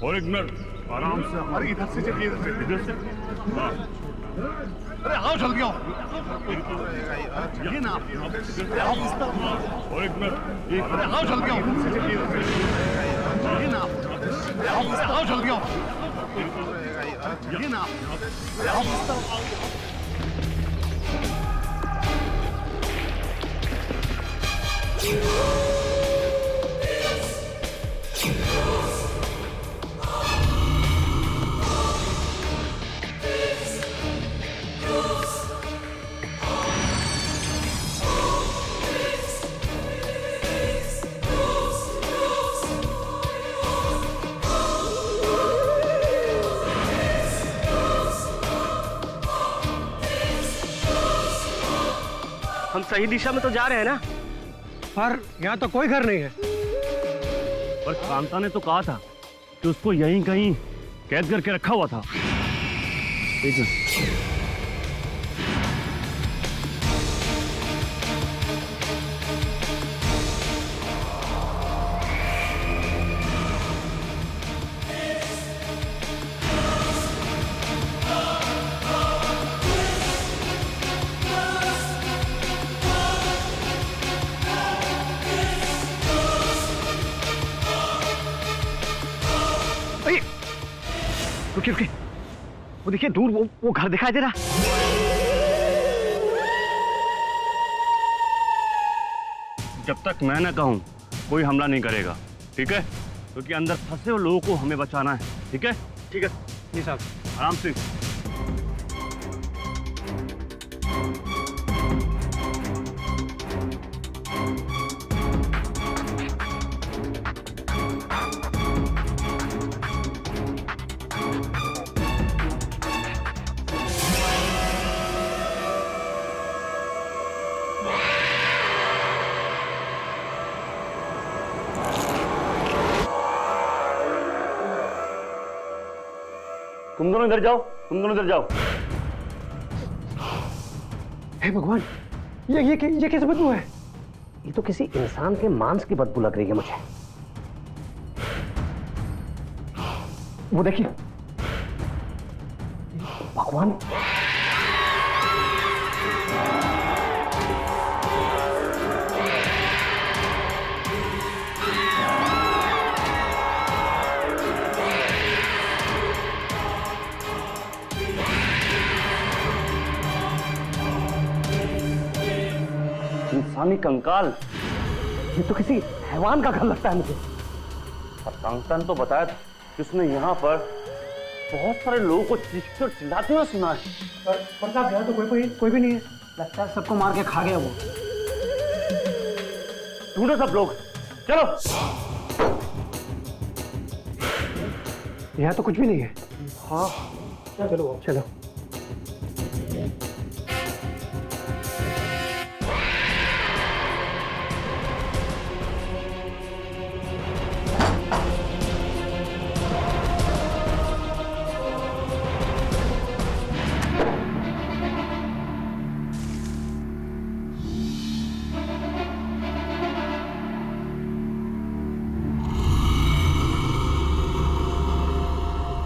और एक मिनट, आराम से। अरे इधर से चलिए, इधर से। हाँ, अरे आओ जल्दी आओ। ये ना और एक मिनट। अरे आओ जल्दी आओ। इधर से चलिए, ये ना आओ जल्दी आओ। ये ना हम सही दिशा में तो जा रहे हैं ना? पर यहाँ तो कोई घर नहीं है। पर कांता ने तो कहा था कि उसको यहीं कहीं कैद करके रखा हुआ था। रुकिए रुकिए, वो देखिए दूर वो घर दिखाई दे रहा। जब तक मैं न कहूं कोई हमला नहीं करेगा, ठीक है? क्योंकि अंदर फंसे हुए लोगों को हमें बचाना है, ठीक है? ठीक है जी साहब। आराम से। तुम दोनों इधर जाओ, तुम दोनों इधर जाओ। हे भगवान, ये कैसे बदबू है? ये तो किसी इंसान के मांस की बदबू लग रही है मुझे। वो देखिए, भगवान, इंसानी कंकाल। ये तो किसी हैवान का घर लगता है मुझे। और कांता ने तो बताया था कि उसने यहाँ पर बहुत सारे लोगों को चीखते और चिल्लाते हुए सुना है। पर साहब यहाँ तो कोई भी नहीं है। लगता है सबको मार के खा गया वो। ढूंढो सब लोग, चलो। यहाँ तो कुछ भी नहीं है। हाँ चलो चलो।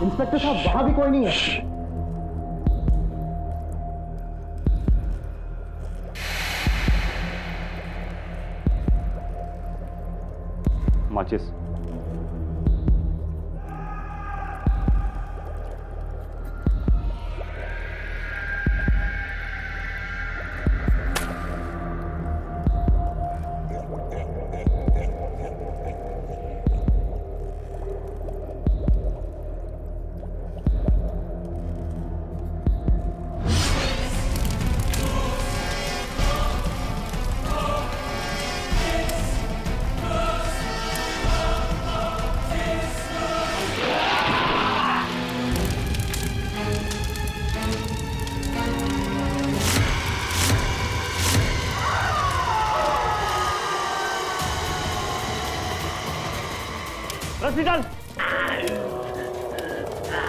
इंस्पेक्टर साहब, वहां भी कोई नहीं है। माचिस। रस्सी डाल,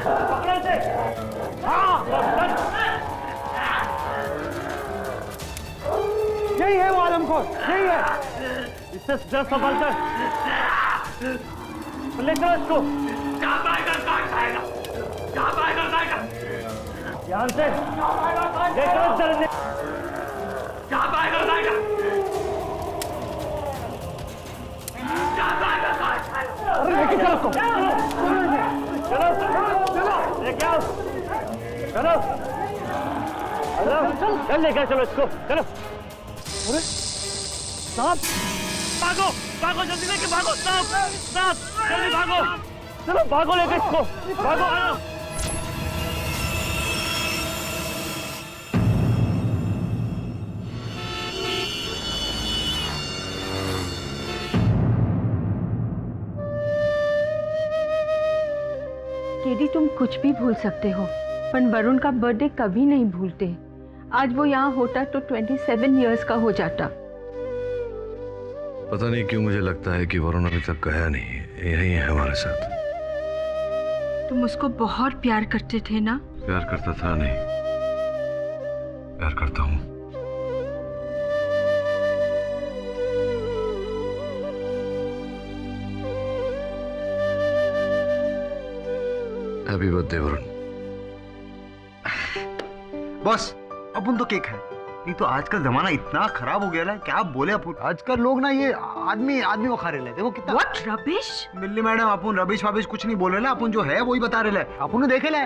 पकड़ो इसे। हाँ, यही है वो आदमखोर, यही है। इससे जरा संभाल कर ले चलो इसको। ध्यान से लेकर चलने अरे लेके चलो उसको। चल लेकर चलो इसको, चलो। अरे साहब, भागो भागो, जल्दी लेके भागो, साहब साहब, जल्दी भागो, चलो भागो लेके इसको, भागो। केडी, तुम कुछ भी भूल सकते हो, पर वरुण का बर्थडे कभी नहीं भूलते। आज वो यहाँ होता तो 27 इयर्स का हो जाता। पता नहीं क्यों मुझे लगता है कि वरुण अभी तक गया नहीं है, यही है हमारे साथ। तुम उसको बहुत प्यार करते थे ना? प्यार करता था नहीं, प्यार करता हूँ। Happy birthday Varun. बॉस अपन तो केक है, नहीं तो आजकल जमाना इतना खराब हो गया है, क्या बोले अपन। आजकल लोग ना ये आदमी को खा रहे हैं, देखो कितना। What rubbish? मिल्ली मैडम, अपन रबिश वाबिश कुछ नहीं बोल रहे, अपन जो है वही बता रहे हैं। अपन ने देखे ले,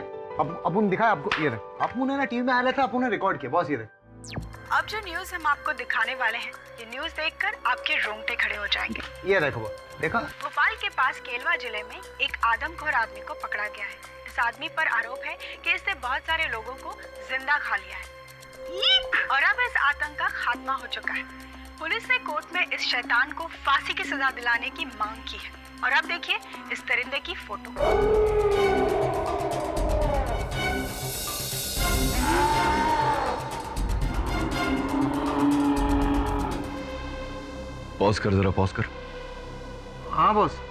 अपन दिखाया आपको, ये अपन ने ना टीवी में आया था, अपन ने रिकॉर्ड किया बॉस। ये अब जो न्यूज हम आपको दिखाने वाले हैं, ये न्यूज देखकर आपके रोंगटे खड़े हो जाएंगे। ये देखो, देखा। भोपाल के पास केलवा जिले में एक आदमखोर आदमी को पकड़ा गया है। इस आदमी पर आरोप है कि इसने बहुत सारे लोगों को जिंदा खा लिया है और अब इस आतंक का खात्मा हो चुका है। पुलिस ने कोर्ट में इस शैतान को फांसी की सजा दिलाने की मांग की है। और अब देखिए इस दरिंदे की फोटो। पॉज कर, जरा पॉज कर। हाँ बॉस।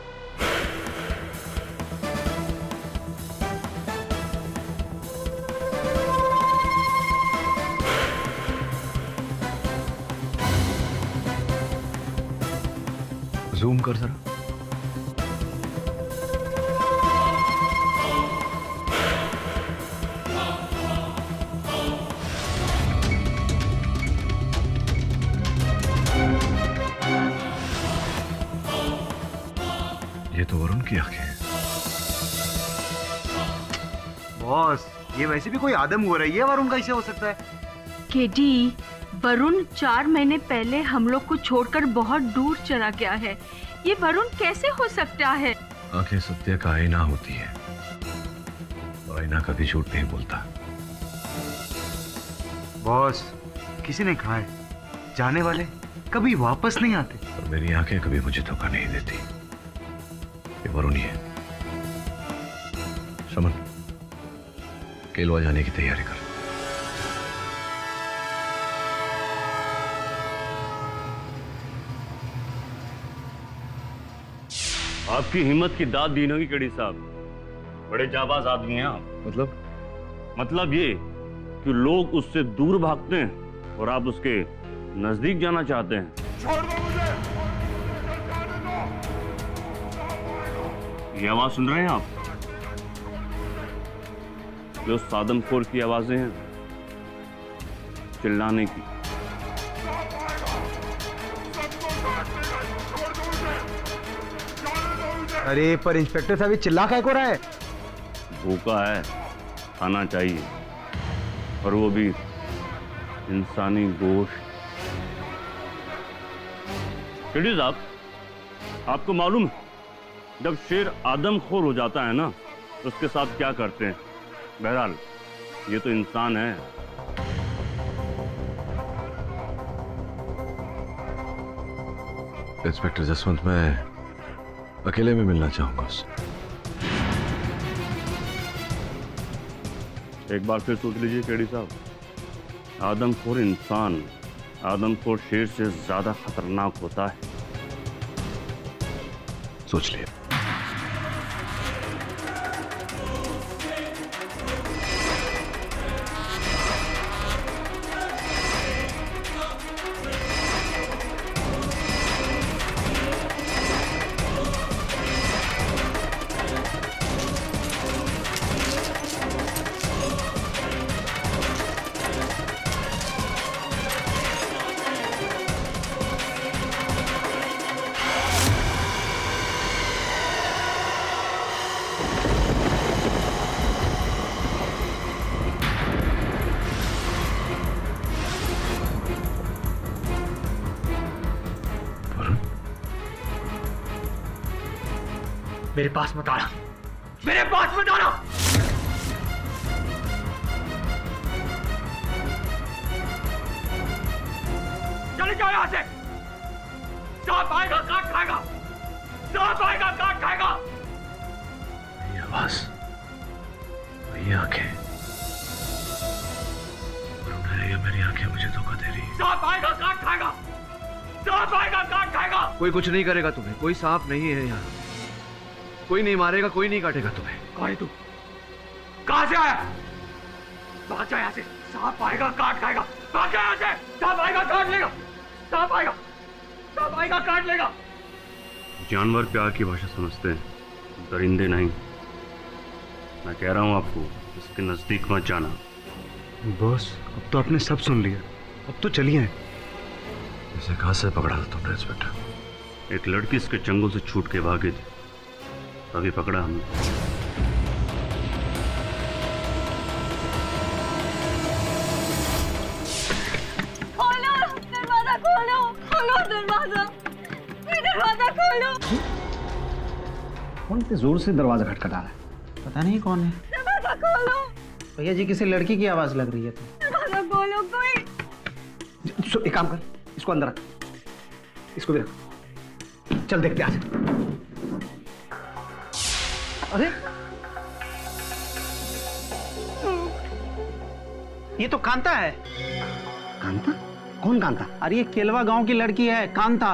जूम कर जरा। ये तो वरुण की आंखें हैं। बॉस ये वैसे भी कोई आदम हो रहा है, ये वरुण कैसे हो सकता है? केडी, वरुण 4 महीने पहले हम लोग को छोड़कर बहुत दूर चला गया है। ये वरुण कैसे हो सकता है? आंखें सत्य का आईना होती है और आईना कभी झूठ नहीं बोलता। बॉस किसी ने कहा है, जाने वाले कभी वापस नहीं आते। और मेरी आंखें कभी मुझे धोखा नहीं देती। ये वरुण ही है। शमन, केलवा जाने की तैयारी कर। आपकी हिम्मत की दाद दी होगी केडी साहब, बड़े जाबाज आदमी हैं आप। मतलब ये कि लोग उससे दूर भागते हैं और आप उसके नजदीक जाना चाहते हैं। छोड़ दो मुझे। ये आवाज सुन रहे हैं आप? जो सादमखोर की आवाजें हैं, चिल्लाने की। अरे पर इंस्पेक्टर साहब चिल्ला क्या को रहा है? भूखा है, खाना चाहिए, और वो भी इंसानी गोश्त। केडी साहब, आपको मालूम है जब शेर आदमखोर हो जाता है ना, उसके साथ क्या करते हैं? बहरहाल ये तो इंसान है। इंस्पेक्टर जसवंत, मैं अकेले में मिलना चाहूंगा उससे। एक बार फिर सोच लीजिए केडी साहब, आदमखोर इंसान आदमखोर शेर से ज्यादा खतरनाक होता है। सोच लिया। मेरे पास मत आना, मेरे पास मत आना। चले जाओ यहाँ से। सांप आएगा काट खाएगा, सांप आएगा काट खाएगा। वही आवाज, वही आंखें, ये मेरी आंखें मुझे धोखा दे रही। सांप आएगा काट खाएगा, सांप आएगा काट खाएगा। कोई कुछ नहीं करेगा तुम्हें, कोई सांप नहीं है यहाँ, कोई नहीं मारेगा, कोई नहीं काटेगा तुम्हें। कौन है तू? कहां से आया? भाग जा यहाँ से। सांप आएगा काट खाएगा, भाग जा यहाँ से। सांप आएगा काट लेगा, सांप आएगा, सांप आएगा काट लेगा। जानवर प्यार की भाषा समझते हैं, दरिंदे नहीं। मैं कह रहा हूं आपको, इसके नजदीक मत जाना। बॉस, अब तो आपने सब सुन लिया, अब तो चलिए। इसे कहां से पकड़ा था तुमने इंस्पेक्टर? एक लड़की इसके चंगुल से छूट के भागी थी, तभी पकड़ा हमने। खोलो, खोलो दरवाजा, दरवाजा खोलो। कौन इतनी जोर से दरवाजा खटखटा रहा है? पता नहीं कौन है। दरवाजा खोलो। भैया जी, किसी लड़की की आवाज लग रही है। तो दरवाजा खोलो कोई। एक काम कर, इसको अंदर रख, इसको भी रख। चल देखते आज। अरे ये तो कांता है। कांता? कौन कांता? अरे ये केलवा गांव की लड़की है, कांता।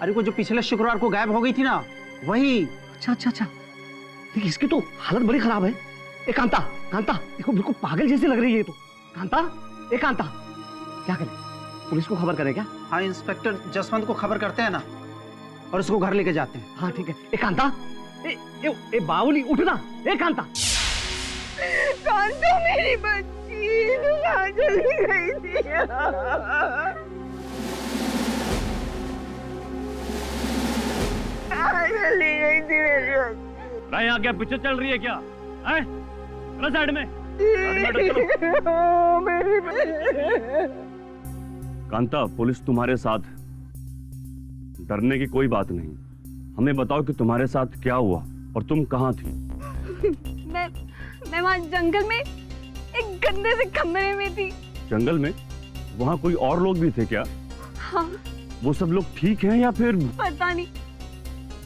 अरे वो जो पिछले शुक्रवार को गायब हो गई थी ना, वही। अच्छा अच्छा अच्छा, लेकिन इसकी तो हालत बड़ी खराब है। ए कांता, कांता देखो, बिल्कुल पागल जैसी लग रही है ये तो। कांता, ए कांता, क्या करें? पुलिस को खबर करें क्या? हाँ, इंस्पेक्टर जसवंत को खबर करते हैं ना, और उसको घर लेके जाते हैं। हाँ ठीक है। ए कांता, ए बावली उठना। ए कांता, कांता मेरी बच्ची कहाँ चली गई थी? कहाँ चली गई थी मेरी बच्ची? भाई यहाँ क्या पिक्चर चल रही है क्या? हैं? चलो साइड में, चलो। मेरी बच्ची। कांता, पुलिस तुम्हारे साथ है, डरने की कोई बात नहीं। हमें बताओ कि तुम्हारे साथ क्या हुआ और तुम कहाँ थी? मैं वहाँ जंगल में एक गंदे से कमरे में थी। जंगल में? वहाँ कोई और लोग भी थे क्या? हाँ। वो सब लोग ठीक हैं या फिर? पता नहीं,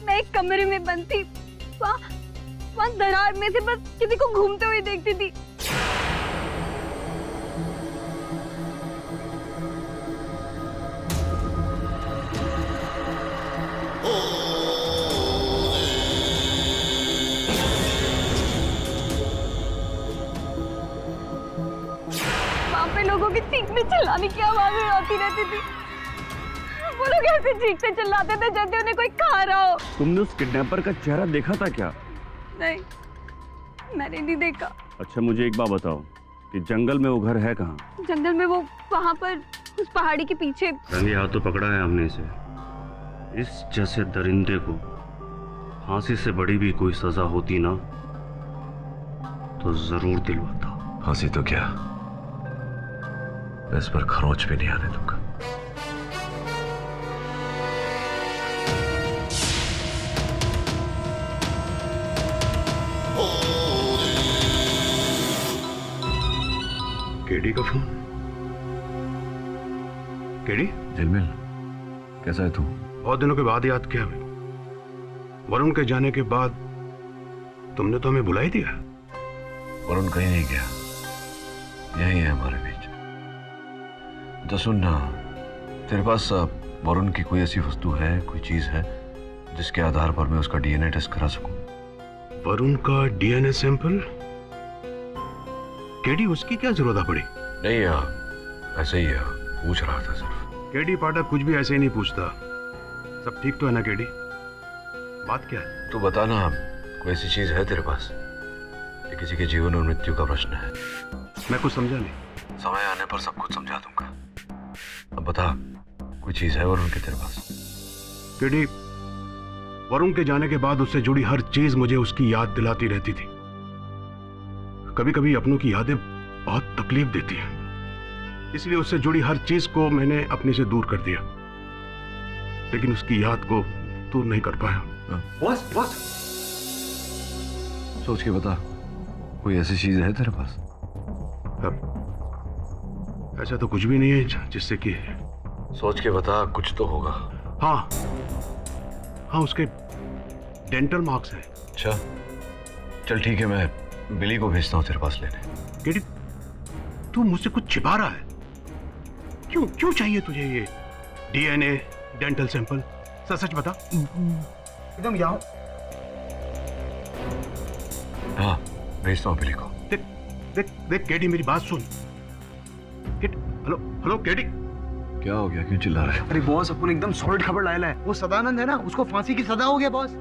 मैं एक कमरे में बंद थी, वहाँ दरार में से बस किसी को घूमते हुए देखती थी। लोगों की चीखने चिल्लाने की आवाजें आती रहती थी। वो लोग ऐसे चीखते चिल्लाते थे जैसे उन्हें कोई खा रहा हो। तुमने उस किडनैपर का चेहरा देखा था क्या? नहीं, मैंने नहीं देखा। अच्छा मुझे एक बात बताओ कि जंगल में वो घर है कहाँ? जंगल में वो वहाँ पर उस पहाड़ी के पीछे। रंगे हाथों पकड़ा है हमने इसे। इस जैसे दरिंदे को फांसी से बड़ी भी कोई सजा होती ना तो जरूर दिलवाता। फांसी तो क्या, इस पर खरोंच भी नहीं आने दूंगा। केडी का फोन? केडी? झिलमिल, कैसा है तू? बहुत दिनों के बाद याद किया। वरुण के जाने के बाद तुमने तो हमें बुला ही दिया। वरुण कहीं नहीं गया, यही है हमारे बीच। तो सुन ना, तेरे पास वरुण की कोई ऐसी वस्तु है, कोई चीज है जिसके आधार पर मैं उसका डीएनए टेस्ट करा सकूं? वरुण का डीएनए सैंपल? केडी, उसकी क्या जरूरत पड़ी? नहीं यार, ऐसे ही है, पूछ रहा था सिर्फ। केडी पाठक कुछ भी ऐसे ही नहीं पूछता। सब ठीक तो है ना केडी? बात क्या है? तू बता ना, कोई ऐसी चीज है तेरे पास ये किसी के जीवन और मृत्यु का प्रश्न है? मैं कुछ समझा नहीं। समय आने पर सब कुछ समझा दूंगा। अब बता, कोई चीज है वरुण के तेरे पास? केडी, वरुण के जाने के बाद उससे जुड़ी हर चीज मुझे उसकी याद दिलाती रहती थी। कभी कभी अपनों की यादें बहुत तकलीफ देती हैं, इसलिए उससे जुड़ी हर चीज को मैंने अपने से दूर कर दिया, लेकिन उसकी याद को दूर नहीं कर पाया। बॉस, बॉस, सोच के बता, कोई ऐसी चीज है तेरे पास? ऐसा तो कुछ भी नहीं है जिससे कि सोच के बता, कुछ तो होगा। हाँ हाँ, उसके डेंटल मार्क्स हैं। अच्छा चल ठीक है, मैं बिली को भेजता हूँ तेरे पास लेने। केडी, तू मुझसे कुछ छिपा रहा है? क्यों क्यों चाहिए तुझे ये डीएनए डेंटल सैंपल? सच सच बता। एकदम यहाँ। हाँ भेजता हूँ बिली को। देख देख देख केडी, मेरी बात सुन। Hello hello KD. क्या हो गया, क्यों चिल्ला रहा है? अरे बॉस, अपन एकदम सॉलिड खबर लाया है। वो सदानंद है ना, उसको फांसी की सजा हो गया बॉस।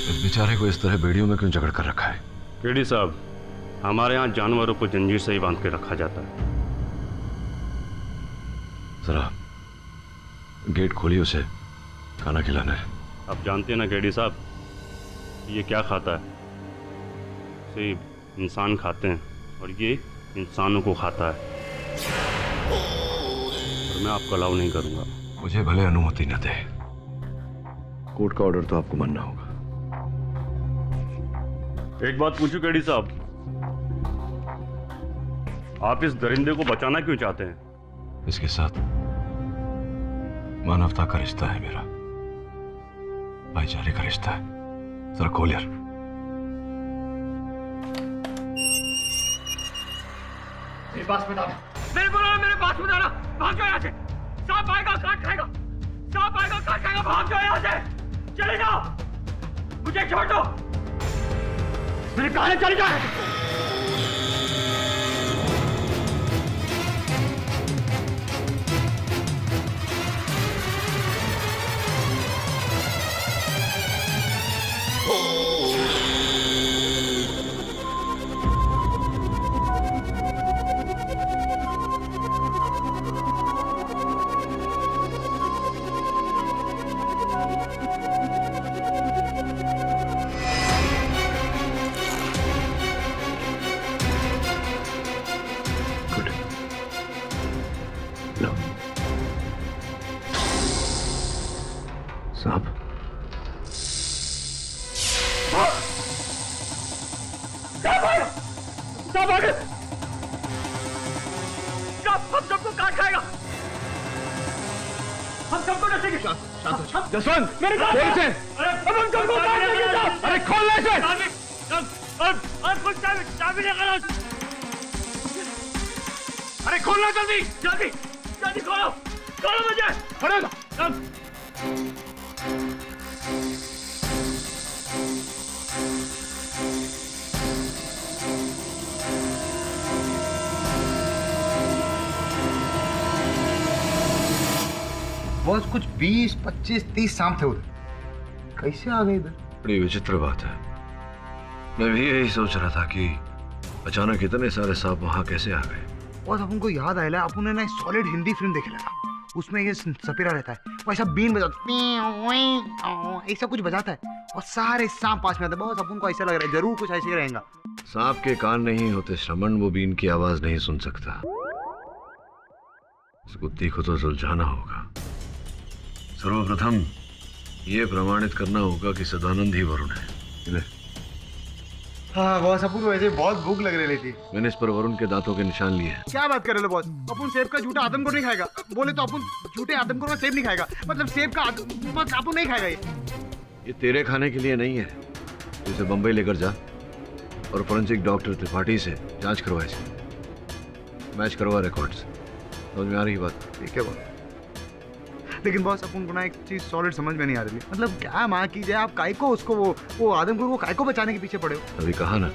इस बेचारे को इस तरह बेड़ियों में क्यों जकड़ कर रखा है? केडी साहब, हमारे यहाँ जानवरों को जंजीर से ही बांध के रखा जाता है। जरा गेट खोलिए, उसे खाना खिलाना है। आप जानते हैं ना केडी साहब, ये क्या खाता है? इसे इंसान खाते हैं और ये इंसानों को खाता है। और मैं आपको अलाउ नहीं करूँगा। मुझे भले अनुमति न दे, कोर्ट का ऑर्डर तो आपको मानना होगा। एक बात पूछूं केडी साहब, आप इस दरिंदे को बचाना क्यों चाहते हैं? इसके साथ मानवता का रिश्ता है मेरा, भाईचारे का रिश्ता है। जरा खोल यार। मेरे पास में आना, मेरे पास में आना। भाग जाओ यहाँ से, सांप आएगा काट खाएगा, सांप आएगा काट खाएगा। भाग जाओ यहाँ से, चले जाओ, मुझे छोड़ दो। मेरे कहा चले जाओ। सांप हम सबको काट खाएगा, हम सबको नसेंगे। जसवंत, मेरे साथ से। अरे अब हम सबको काट देंगे। अरे खोल ले इसे। अब कुछ चाबी लेकर आओ। अरे खोलना जल्दी। जल्दी जल्दी खोलो, खोलो मुझे। खोलो। बॉस कुछ 20, 25, 30 सांप थे उधर, कैसे आ गए इधर? बड़ी विचित्र बात है। मैं भी यही सोच रहा था कि अचानक इतने सारे सांप वहां कैसे आ गए। बॉस अपन को याद आया, अपन ने ना सॉलिड हिंदी फिल्म देखे लगा, उसमें ये सपेरा रहता है, वो ऐसा बीन बजाता, ऐसा कुछ बजाता है और सारे सांप पास में आते हैं। बॉस अपन को ऐसा लग रहा है जरूर कुछ ऐसे ही रहेगा। सांप के कान नहीं होते श्रवण, वो बीन की आवाज नहीं सुन सकता। इस कुत्ती को तो सुलझाना होगा। सर्वप्रथम ये प्रमाणित करना होगा कि सदानंद ही वरुण है। हाँ बॉस, अपन को वैसे बहुत भूख लग रही थी। मैंने इस पर वरुण के दांतों के निशान लिए हैं। क्या बात कर रहे हो बॉस? अपन सेब का झूठा आदमखोर नहीं खाएगा, बोले तो अपन झूठे आदमखोर का सेब नहीं खाएगा, मतलब सेब का अपन नहीं खाएगा। ये तेरे खाने के लिए नहीं है। इसे बंबई लेकर जा और फोरेंसिक डॉक्टर त्रिपाठी से जांच करवा, इसे मैच करवा रिकॉर्ड्स। समझ में आ रही बात? ठीक है बॉस। लेकिन बॉस अपन को ना एक चीज सॉलिड समझ में नहीं आ रही, मतलब क्या माँ की जाए, आप काय को उसको वो आदमखोर को काय को बचाने के पीछे पड़े हो? अभी कहा ना,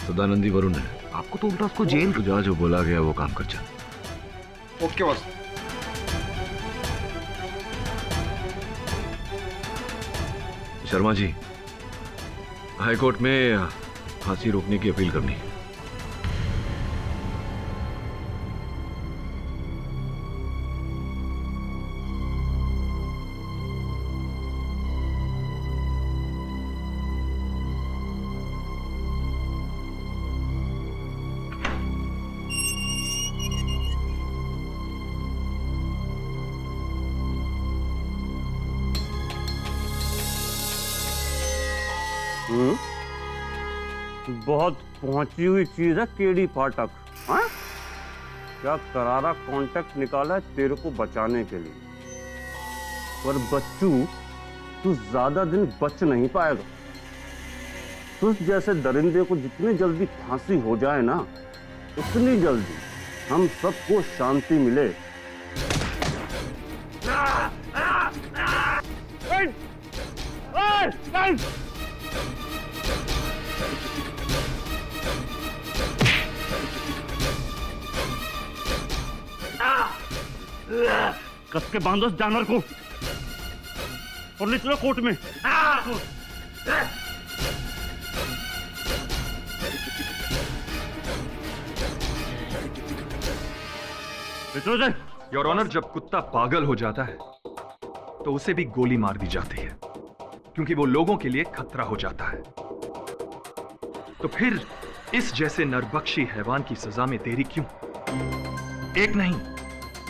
सदानंदी वरुण है। आपको तो उल्टा उसको जेल। तो जहाँ जो बोला गया वो काम कर जा। Okay boss. Sharma ji, high court में फांसी रोकने की अपील करनी है। बहुत पहुंची हुई चीज है केडी पाठक। हाँ, क्या करारा कॉन्टेक्ट निकाला है तेरे को बचाने के लिए, पर बच्चू तू ज्यादा दिन बच नहीं पाएगा। तुझ जैसे दरिंदे को जितनी जल्दी फांसी हो जाए ना, उतनी जल्दी हम सबको शांति मिले। कस के बांधो इस जानवर को और ले चलो कोर्ट में। योर ऑनर, जब कुत्ता पागल हो जाता है तो उसे भी गोली मार दी जाती है, क्योंकि वो लोगों के लिए खतरा हो जाता है। तो फिर इस जैसे नरबख्शी हैवान की सजा में देरी क्यों? एक नहीं,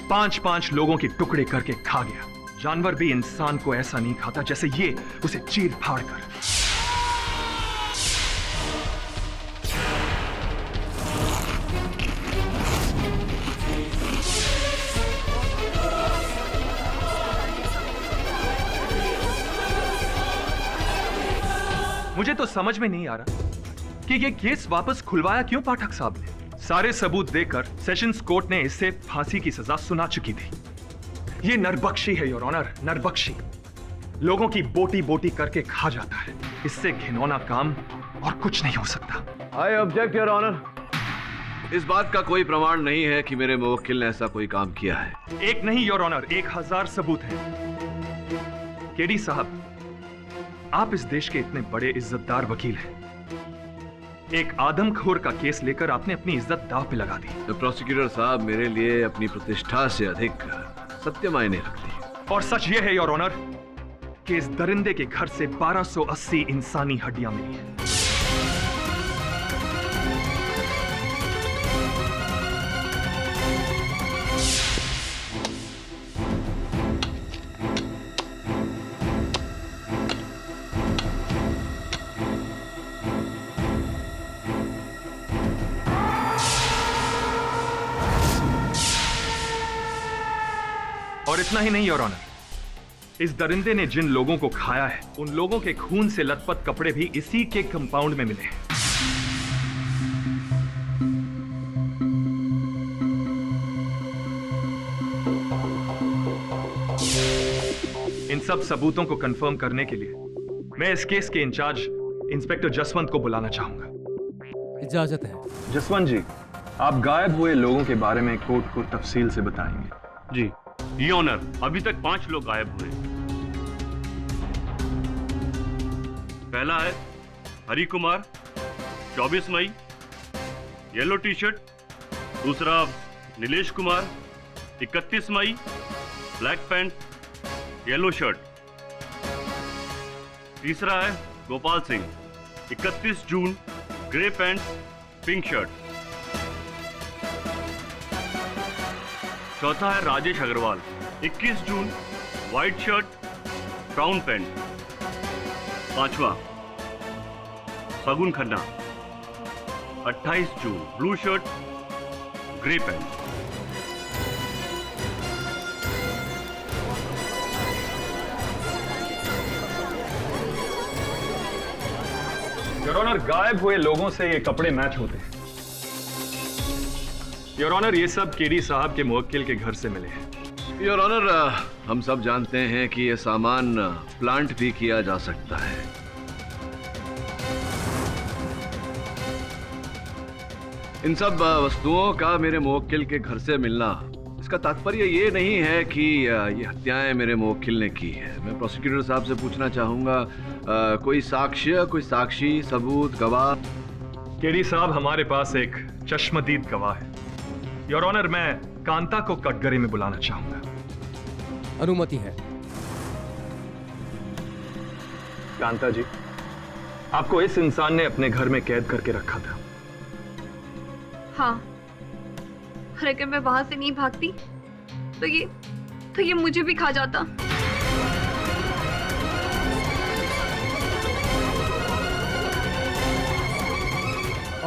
5-5 लोगों के टुकड़े करके खा गया। जानवर भी इंसान को ऐसा नहीं खाता जैसे ये उसे चीर फाड़ कर। मुझे तो समझ में नहीं आ रहा कि ये केस वापस खुलवाया क्यों पाठक साहब ने। सारे सबूत देकर सेशंस कोर्ट ने इसे फांसी की सजा सुना चुकी थी। ये नरबख्शी है योर ऑनर, नरबख्शी। लोगों की बोटी बोटी करके खा जाता है। इससे घिनौना काम और कुछ नहीं हो सकता। I object your honour. इस बात का कोई प्रमाण नहीं है कि मेरे मुवक्किल ने ऐसा कोई काम किया है। एक नहीं योर ऑनर, 1000 सबूत हैं। केडी साहब, आप इस देश के इतने बड़े इज्जतदार वकील हैं, एक आदमखोर का केस लेकर आपने अपनी इज्जत दांव पे लगा दी। तो प्रोसिक्यूटर साहब, मेरे लिए अपनी प्रतिष्ठा से अधिक सत्य मायने रखती है। और सच ये है योर ऑनर कि इस दरिंदे के घर से 1280 इंसानी हड्डियां मिली हैं। और इतना ही नहीं योर ऑनर, इस दरिंदे ने जिन लोगों को खाया है, उन लोगों के खून से लथपथ कपड़े भी इसी के कंपाउंड में मिले हैं। इन सब सबूतों को कंफर्म करने के लिए मैं इस केस के इंचार्ज इंस्पेक्टर जसवंत को बुलाना चाहूंगा। इजाजत है। जसवंत जी, आप गायब हुए लोगों के बारे में कोर्ट को तफसील से बताएंगे। जी ये ऑनर, अभी तक 5 लोग गायब हुए। पहला है हरि कुमार, 24 मई, येलो टी शर्ट। दूसरा नीलेश कुमार, 31 मई, ब्लैक पैंट, येलो शर्ट। तीसरा है गोपाल सिंह, 31 जून, ग्रे पैंट, पिंक शर्ट। चौथा है राजेश अग्रवाल, 21 जून, व्हाइट शर्ट, ब्राउन पैंट। पांचवा सगुन खन्ना, 28 जून, blue shirt, grey pant. Your honour, गायब हुए लोगों से ये कपड़े मैच होते हैं। योर ऑनर, ये सब केडी साहब के मुवक्किल के घर से मिले हैं। योर ऑनर, हम सब जानते हैं कि यह सामान प्लांट भी किया जा सकता है। इन सब वस्तुओं का मेरे मुवक्किल के घर से मिलना, इसका तात्पर्य ये नहीं है कि ये हत्याएं मेरे मुवक्किल ने की है। मैं प्रोसिक्यूटर साहब से पूछना चाहूंगा, कोई साक्ष्य, कोई साक्षी, सबूत, गवाह? केडी साहब, हमारे पास एक चश्मदीद गवाह है। योर ऑनर, मैं कांता को कटघरे में बुलाना चाहूंगा। अनुमति है। कांता जी, आपको इस इंसान ने अपने घर में कैद करके रखा था। हाँ, और अगर मैं वहां से नहीं भागती तो ये मुझे भी खा जाता।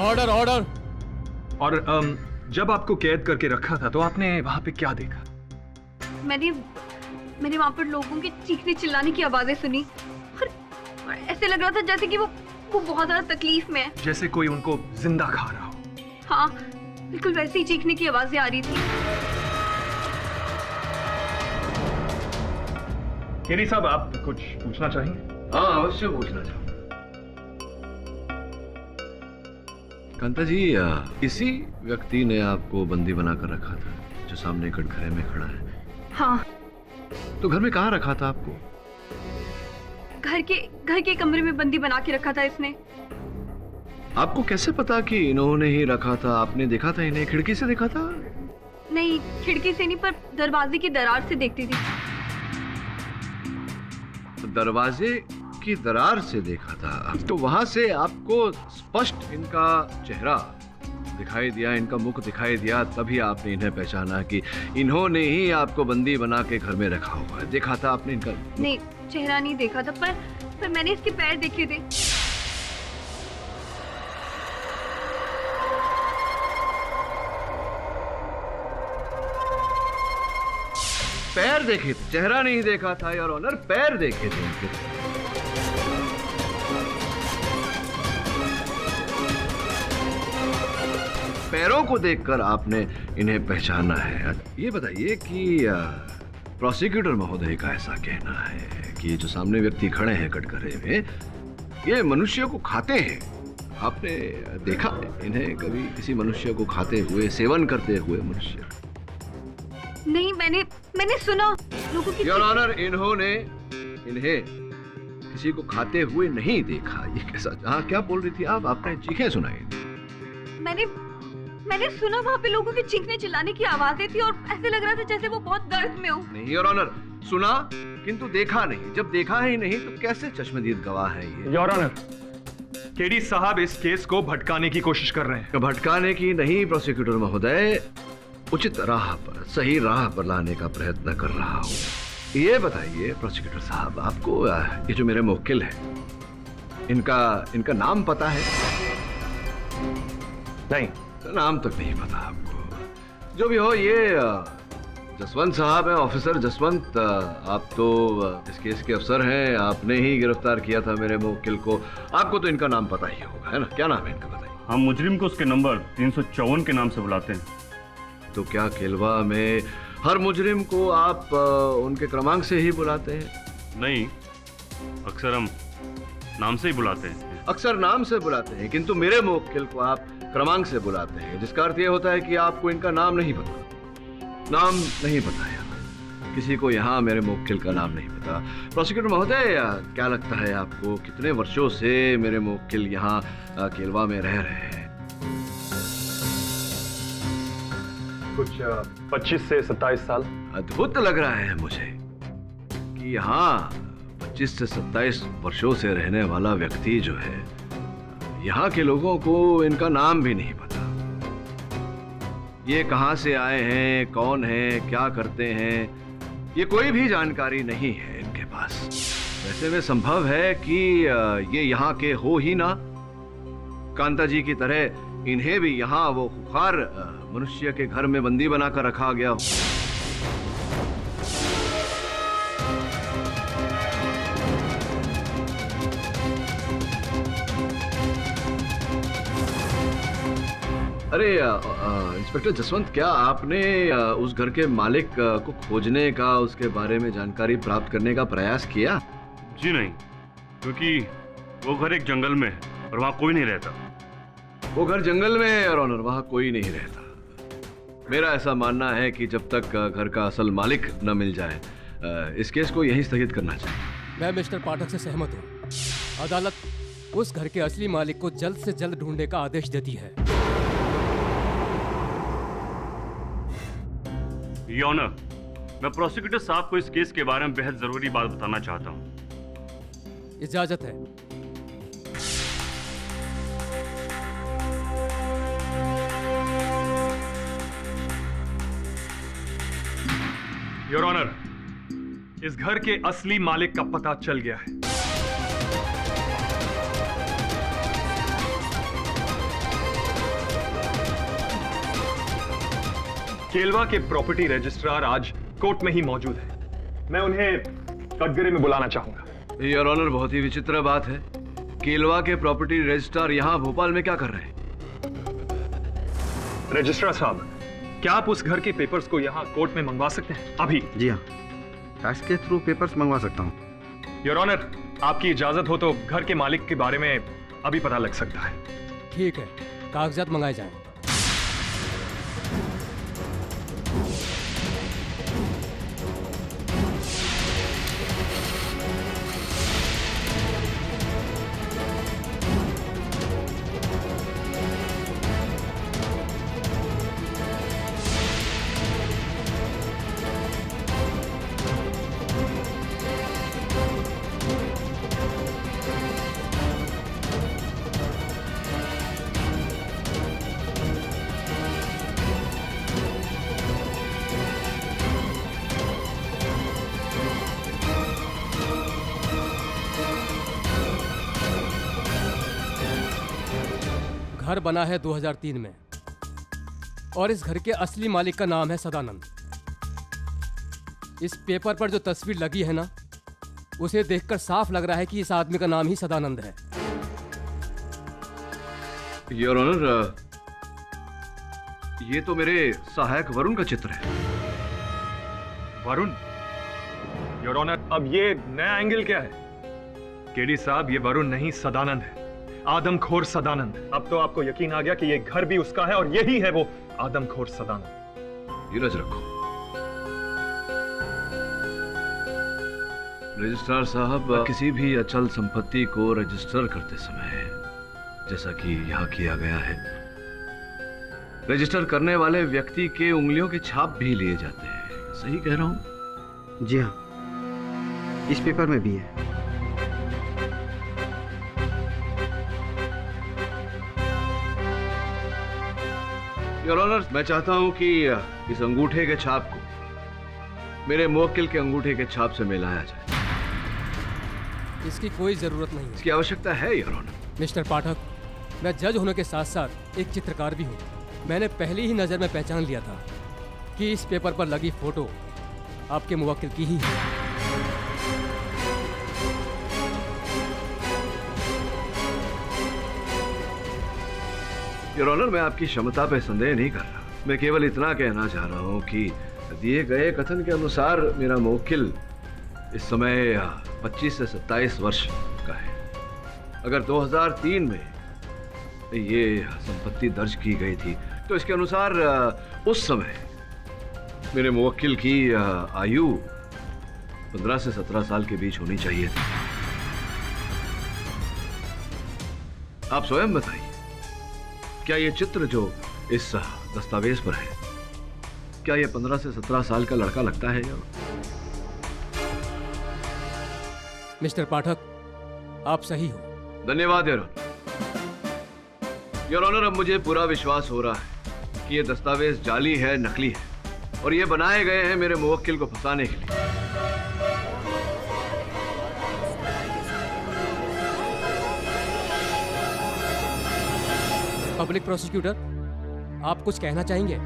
Order order. और जब आपको कैद करके रखा था तो आपने वहां पे क्या देखा? मैंने वहां पर लोगों के चीखने चिल्लाने की आवाजें सुनी और ऐसे लग रहा था जैसे कि वो बहुत ज्यादा तकलीफ में है। जैसे कोई उनको जिंदा खा रहा हो। हाँ, बिल्कुल वैसे ही चीखने की आवाजें आ रही थी। केरी साहब, आप कुछ पूछना चाहेंगे? हाँ, अवश्य पूछना चाहूंगा। कांता जी, इसी व्यक्ति ने आपको बंदी बनाकर रखा था जो सामने कटघरे में खड़ा है? हाँ। तो घर में कहाँ रखा था आपको? घर के कमरे में बंदी बना के रखा था इसने। आपको कैसे पता कि इन्होंने ही रखा था? आपने देखा था इन्हें? खिड़की से देखा था? नहीं, खिड़की से नहीं, पर दरवाजे की दरार से देखती थी। दरवाजे की दरार से देखा था, तो वहां से आपको स्पष्ट इनका चेहरा दिखाई दिया, इनका मुख दिखाई दिया, तभी आपने इन्हें पहचाना कि इन्होंने ही आपको बंदी बना के घर में रखा हुआ है। देखा था आपने इनका? नहीं, चेहरा नहीं देखा था, पर मैंने इसके पैर देखे थे। पैर देखे थे, चेहरा नहीं देखा था योर ऑनर, पैर देखे थे इनके। पैरों को देखकर आपने इन्हें पहचाना है। ये बताइए कि प्रोसिक्यूटर महोदय का ऐसा कहना है कि ये जो सामने व्यक्ति खड़े हैं कटघरे में, ये मनुष्य को खाते हैं। आपने देखा इन्हें कभी किसी मनुष्य को खाते हुए, सेवन करते हुए मनुष्य? नहीं, मैंने सुना लोगों की। योर ऑनर, इन्होंने इन्हें किसी को खाते हुए नहीं देखा। ये कैसा? हाँ, क्या बोल रही थी आप? आपने चीखें सुनाई? मैंने सुना वहाँ पे लोगों के चीखने चिल्लाने की आवाजें थी और ऐसे लग रहा था जैसे वो बहुत दर्द में हो। नहीं योर ऑनर, सुना किंतु देखा नहीं। जब देखा ही नहीं तो कैसे चश्मदीद गवाह है ये? योर ऑनर, केडी साहब इस केस को भटकाने की कोशिश कर रहे हैं। भटकाने की नहीं प्रोसिक्यूटर महोदय, उचित राह पर, सही राह पर लाने का प्रयत्न कर रहा हूँ। ये बताइए प्रोसिक्यूटर साहब, आपको ये जो मेरे मुवक्किल हैं, इनका नाम पता है? नहीं, नाम तक नहीं पता आपको। जो भी हो, ये जसवंत साहब हैं, ऑफिसर जसवंत। आप तो इस केस के अफसर हैं, आपने ही गिरफ्तार किया था मेरे मुवक्किल को। आपको तो इनका नाम पता ही होगा, है ना? क्या नाम है इनका, बताइए। हम मुजरिम को उसके नंबर 354 के नाम से बुलाते हैं। तो क्या केलवा में हर मुजरिम को आप उनके क्रमांक से ही बुलाते हैं? नहीं, अक्सर हम नाम से ही बुलाते हैं। अक्सर नाम से बुलाते हैं, किंतु मेरे मुवक्किल को आप क्रमांक से बुलाते हैं, जिसका अर्थ यह होता है कि आपको इनका नाम नहीं पता। नाम नहीं पता है किसी को यहाँ, मेरे मुवक्किल का नाम नहीं पता। प्रोसिक्यूटर महोदय, क्या लगता है आपको कितने वर्षों से मेरे मुवक्किल यहाँ केलवा में रह रहे हैं? कुछ 25 से 27 साल। अद्भुत लग रहा है मुझे कि यहाँ 25 से 27 वर्षों से रहने वाला व्यक्ति जो है, यहाँ के लोगों को इनका नाम भी नहीं पता। ये कहाँ से आए हैं, कौन हैं, क्या करते हैं, ये कोई भी जानकारी नहीं है इनके पास। वैसे में संभव है कि ये यहाँ के हो ही ना। कांता जी की तरह इन्हें भी यहाँ वो खुखार मनुष्य के घर में बंदी बनाकर रखा गया हो। अरे इंस्पेक्टर जसवंत, क्या आपने उस घर के मालिक को खोजने का, उसके बारे में जानकारी प्राप्त करने का प्रयास किया? जी नहीं, क्योंकि वो घर एक जंगल में है और वहाँ कोई नहीं रहता। वो घर जंगल में है और ऑनर, वहाँ कोई नहीं रहता। मेरा ऐसा मानना है कि जब तक घर का असल मालिक न मिल जाए, इस केस को यहीं स्थगित करना चाहिए। मैं मिस्टर पाठक से सहमत हूँ। अदालत उस घर के असली मालिक को जल्द से जल्द ढूंढने का आदेश देती है। योर ऑनर, मैं प्रोसिक्यूटर साहब को इस केस के बारे में बेहद जरूरी बात बताना चाहता हूँ। इजाजत है। योर ऑनर, इस घर के असली मालिक का पता चल गया है। केलवा के प्रॉपर्टी रजिस्ट्रार आज कोर्ट में ही मौजूद है। मैं उन्हें कटघरे में बुलाना चाहूंगा। योर ऑनर, बहुत ही विचित्र बात है। केलवा के प्रॉपर्टी रजिस्ट्रार यहाँ भोपाल में क्या कर रहे हैं? रजिस्ट्रार साहब, क्या आप उस घर के पेपर्स को यहाँ कोर्ट में मंगवा सकते हैं अभी? जी हाँ, फैक्स के थ्रू पेपर्स मंगवा सकता हूँ। योर ऑनर, आपकी इजाजत हो तो घर के मालिक के बारे में अभी पता लग सकता है। ठीक है, कागजात मंगाए जाएं। घर बना है 2003 में और इस घर के असली मालिक का नाम है सदानंद। इस पेपर पर जो तस्वीर लगी है ना, उसे देखकर साफ लग रहा है कि इस आदमी का नाम ही सदानंद है। योर ऑनर, ये तो मेरे सहायक वरुण का चित्र है। वरुण? योर ऑनर, अब ये नया एंगल क्या है? केडी साहब, ये वरुण नहीं सदानंद है, आदमखोर सदानंद। अब तो आपको यकीन आ गया कि ये घर भी उसका है और यही है वो आदमखोर सदानंद। धीरज रखो रजिस्ट्रार साहब, किसी भी अचल संपत्ति को रजिस्टर करते समय, जैसा कि यहाँ किया गया है, रजिस्टर करने वाले व्यक्ति के उंगलियों के छाप भी लिए जाते हैं। सही कह रहा हूं? जी हाँ, इस पेपर में भी है। योर ऑनर, मैं चाहता हूं कि इस अंगूठे के छाप को मेरे मुवक्किल के अंगूठे के छाप से मिलाया जाए। इसकी कोई जरूरत नहीं है। इसकी आवश्यकता है योर ऑनर। मिस्टर पाठक, मैं जज होने के साथ साथ एक चित्रकार भी हूँ। मैंने पहली ही नज़र में पहचान लिया था कि इस पेपर पर लगी फोटो आपके मुवक्किल की ही है। योर ऑनर, मैं आपकी क्षमता पर संदेह नहीं कर रहा। मैं केवल इतना कहना चाह रहा हूं कि दिए गए कथन के अनुसार मेरा मुवक्किल इस समय 25 से 27 वर्ष का है। अगर 2003 में ये संपत्ति दर्ज की गई थी तो इसके अनुसार उस समय मेरे मुवक्किल की आयु 15 से 17 साल के बीच होनी चाहिए थी। आप स्वयं बताइए, क्या ये चित्र जो इस दस्तावेज पर है, क्या ये 15 से 17 साल का लड़का लगता है? या मिस्टर पाठक, आप सही हो। धन्यवाद योर ऑनर। योर ऑनर, अब मुझे पूरा विश्वास हो रहा है कि ये दस्तावेज जाली है, नकली है और ये बनाए गए हैं मेरे मुवक्किल को फंसाने के लिए। पब्लिक प्रोसिक्यूटर, आप कुछ कहना चाहेंगे?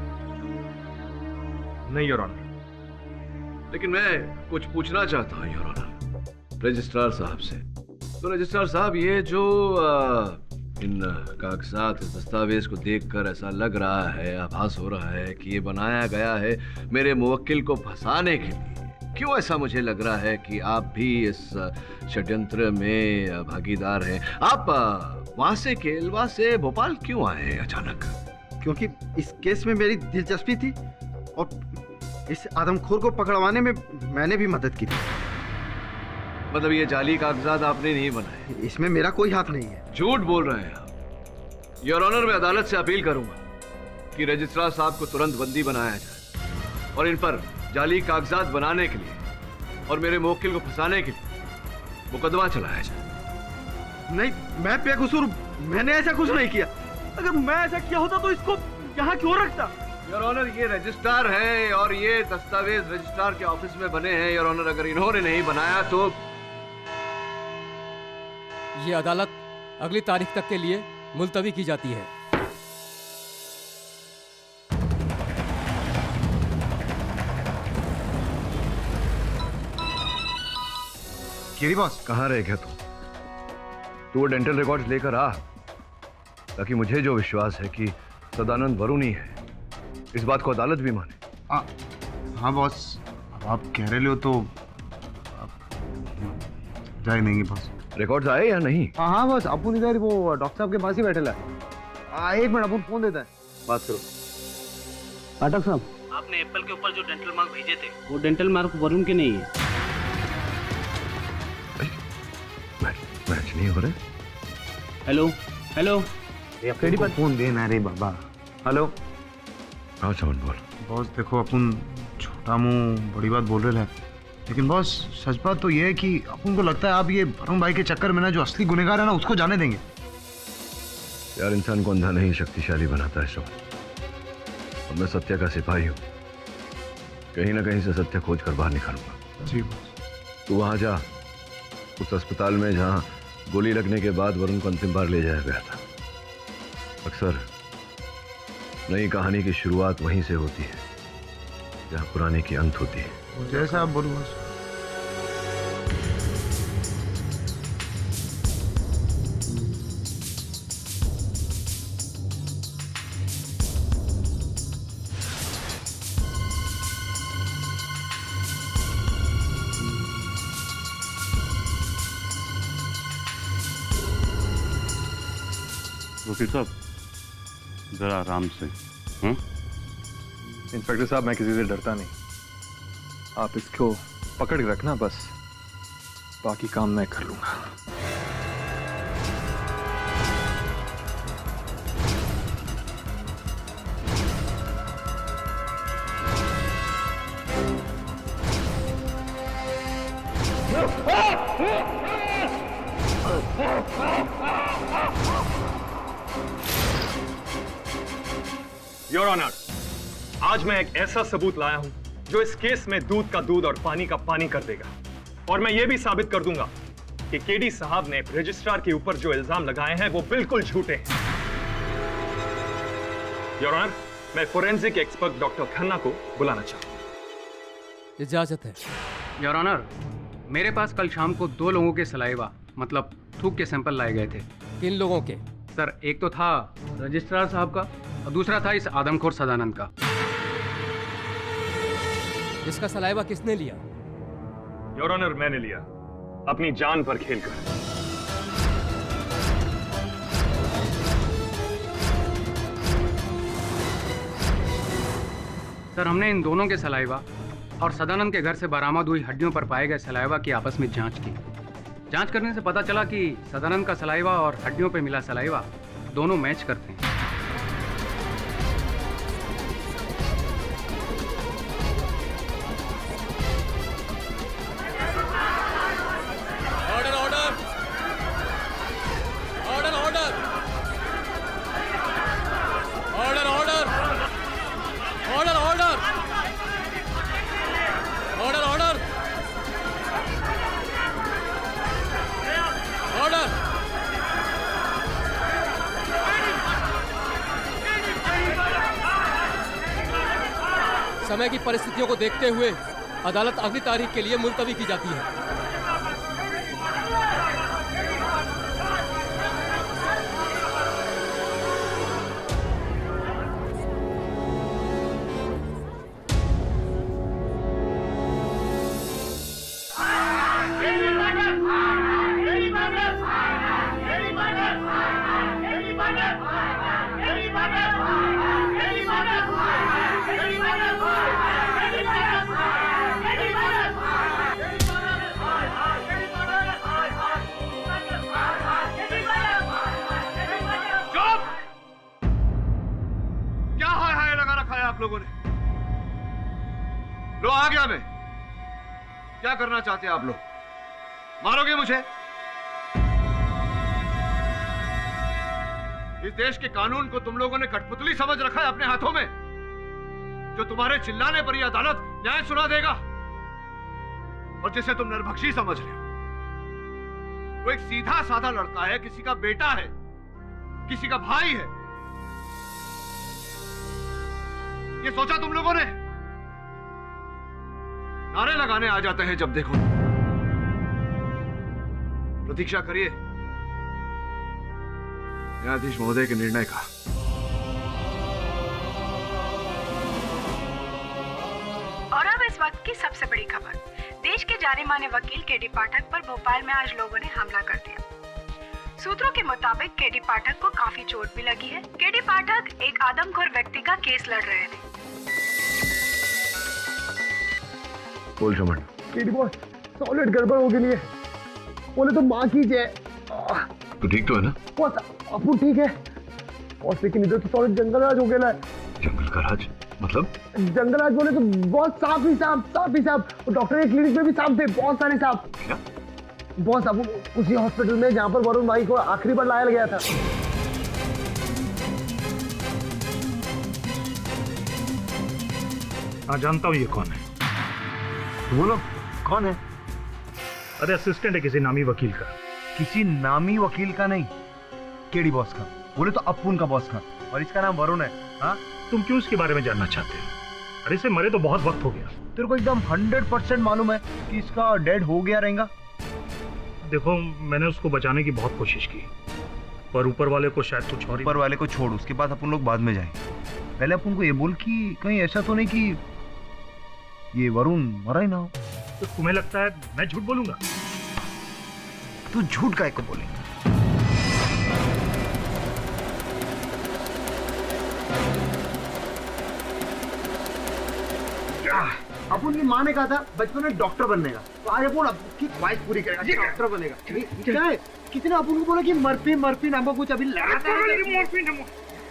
नहीं योर ऑनर। लेकिन मैं कुछ पूछना चाहता हूं योर ऑनर रजिस्ट्रार साहब से। तो रजिस्ट्रार साहब, ये जो इन कागजात, दस्तावेज को देखकर ऐसा लग रहा है, आभास हो रहा है कि ये बनाया गया है मेरे मुवक्किल को फंसाने के लिए। क्यों ऐसा मुझे लग रहा है कि आप भी इस षड्यंत्र में भागीदार हैं? आप वहां से, केलवा से भोपाल क्यों आए अचानक? क्योंकि इस केस में मेरी दिलचस्पी थी और इस आदमखोर को पकड़वाने में मैंने भी मदद की थी। मतलब ये जाली कागजात आपने नहीं बनाए? इसमें मेरा कोई हाथ नहीं है। झूठ बोल रहे हैं आप। योर ऑनर, मैं अदालत से अपील करूंगा कि रजिस्ट्रार साहब को तुरंत बंदी बनाया जाए और इन पर जाली कागजात बनाने के लिए और मेरे मुवक्किल को फंसाने के लिए मुकदमा चलाया जाए। नहीं, मैं बेकसूर, मैंने ऐसा कुछ नहीं किया। अगर मैं ऐसा किया होता तो इसको यहाँ क्यों रखता? योर ऑनर, ये रजिस्ट्रार है और ये दस्तावेज रजिस्ट्रार के ऑफिस में बने हैं। योर ऑनर, अगर इन्होंने नहीं बनाया तो ये अदालत अगली तारीख तक के लिए मुलतवी की जाती है। केरी बॉस। कहाँ रह गया तू वो डेंटल रिकॉर्ड्स लेकर आ, ताकि मुझे जो विश्वास है कि सदानंद वरुण ही है, इस बात को अदालत भी माने। हाँ बॉस, अब आप कह रहे हो तो जाए नहीं बॉस। रिकॉर्ड्स आए या नहीं? हाँ बॉस, अपन इधर वो डॉक्टर साहब के पास ही बैठे है। एक मिनट, अपन फोन देता है, बात करो। पाठक साहब, आपने एप्पल के ऊपर जो डेंटल मार्क भेजे थे वो डेंटल मार्क वरुण के नहीं है। मैच नहीं हो रहे। हेलो हेलो, केडी पर फोन देना रे बाबा। हेलो। हाँ चमन बोल। बॉस देखो, अपन छोटा मुंह बड़ी बात बोल रहे हैं, लेकिन बॉस सच बात तो ये है कि अपन को लगता है आप ये वरुण भाई के चक्कर में ना जो असली गुनहगार है ना उसको जाने देंगे। यार इंसान को अंधा नहीं शक्तिशाली बनाता है सब। और मैं सत्य का सिपाही हूँ, कहीं ना कहीं से सत्य खोज कर बाहर निकालूंगा। जी बॉस। तू वहां जा, उस अस्पताल में जहां गोली लगने के बाद वरुण को अंतिम बार ले जाया गया था। अक्सर नई कहानी की शुरुआत वहीं से होती है जहां पुराने की अंत होती है। जैसा आप बोलो बॉस। वकील साहब जरा आराम से। इंस्पेक्टर साहब, मैं किसी से डरता नहीं, आप इसको पकड़ के रखना, बस बाकी काम मैं कर लूंगा। योर ऑनर, आज मैं एक ऐसा सबूत लाया हूं जो इस केस में दूध का दूध और पानी का पानी कर देगा। और मैं यह भी साबित कर दूंगा कि केडी साहब ने रजिस्ट्रार के ऊपर जो इल्जाम लगाए हैं वो बिल्कुल झूठे हैं। योर ऑनर, मैं फोरेंसिक एक्सपर्ट डॉक्टर खन्ना को बुलाना चाहता हूं। इजाजत है। योर ऑनर, मेरे पास कल शाम को 2 लोगों के सलाइवा मतलब थूक के सैंपल लाए गए थे। किन लोगों के? सर, एक तो था रजिस्ट्रार साहब का और दूसरा था इस आदमखोर सदानंद का। इसका सलाइवा किसने लिया? योर ऑनर, मैंने लिया, अपनी जान पर खेलकर। सर, हमने इन दोनों के सलाइवा और सदानंद के घर से बरामद हुई हड्डियों पर पाए गए सलाइवा की आपस में जांच की। जांच करने से पता चला कि सदानंद का सलाइवा और हड्डियों पर मिला सलाइवा दोनों मैच करते हैं। समय की परिस्थितियों को देखते हुए अदालत अगली तारीख के लिए मुलतवी की जाती है। लोगों ने लो आ गया मैं। क्या करना चाहते हैं आप लोग? मारोगे मुझे? इस देश के कानून को तुम लोगों ने कठपुतली समझ रखा है अपने हाथों में, जो तुम्हारे चिल्लाने पर ही अदालत न्याय सुना देगा, और जिसे तुम नरभक्षी समझ रहे हो। वो एक सीधा साधा लड़का है, किसी का बेटा है, किसी का भाई है। ये सोचा तुम लोगों ने? नारे लगाने आ जाते हैं जब देखो। प्रतीक्षा करिए न्यायाधीश महोदय के निर्णय का। और अब इस वक्त की सबसे बड़ी खबर। देश के जाने माने वकील केडी पाठक पर भोपाल में आज लोगों ने हमला कर दिया। सूत्रों के मुताबिक केडी पाठक को काफी चोट भी लगी है। केडी पाठक एक आदमखोर व्यक्ति का केस लड़ रहे थे। बोल रमन। केडी बॉस, सॉलिड गड़बड़ हो गई है। बोले तो माँ की जय। तू ठीक तो है ना? बॉस अपन ठीक है बॉस, लेकिन इधर तो सॉलिड जंगल राज हो गया है। जंगल का राज मतलब? जंगल राज बोले तो बहुत सांप ही सांप। डॉक्टर के क्लिनिक में भी सांप थे, बहुत सारे सांप। क्या? बॉस अब उसी हॉस्पिटल में जहाँ पर वरुण भाई को आखिरी बार लाया गया था। हाँ जानता हूँ ये कौन है। बोलो कौन है? अरे असिस्टेंट है किसी नामी वकील का। किसी नामी वकील का नहीं, केडी बॉस का। बोले तो अपुन का बॉस का, और इसका नाम वरुण है। हाँ तुम क्यों इसके बारे में जानना चाहते हो? अरे इसे मरे तो बहुत वक्त हो गया। तेरे को एकदम 100% मालूम है कि इसका डेड हो गया रहेगा। देखो मैंने उसको बचाने की बहुत कोशिश की, पर ऊपर वाले को शायद कुछ और। ऊपर वाले को छोड़, उसके बाद अपन लोग बाद में जाएंगे। पहले अपन को ये बोल कि कहीं ऐसा तो नहीं कि ये वरुण मरा ही ना हो। तो तुम्हें लगता है मैं झूठ बोलूंगा? तू झूठ काहे को बोलेगा? अपन की माँ ने कहा था बचपन में डॉक्टर बनने का, तो आज अपन आपकी ख्वाहिश पूरी करेगा, डॉक्टर बनेगा। क्या है? किसी ने अपन को बोला कि मर्फी नाम का कुछ अभी लगाता है।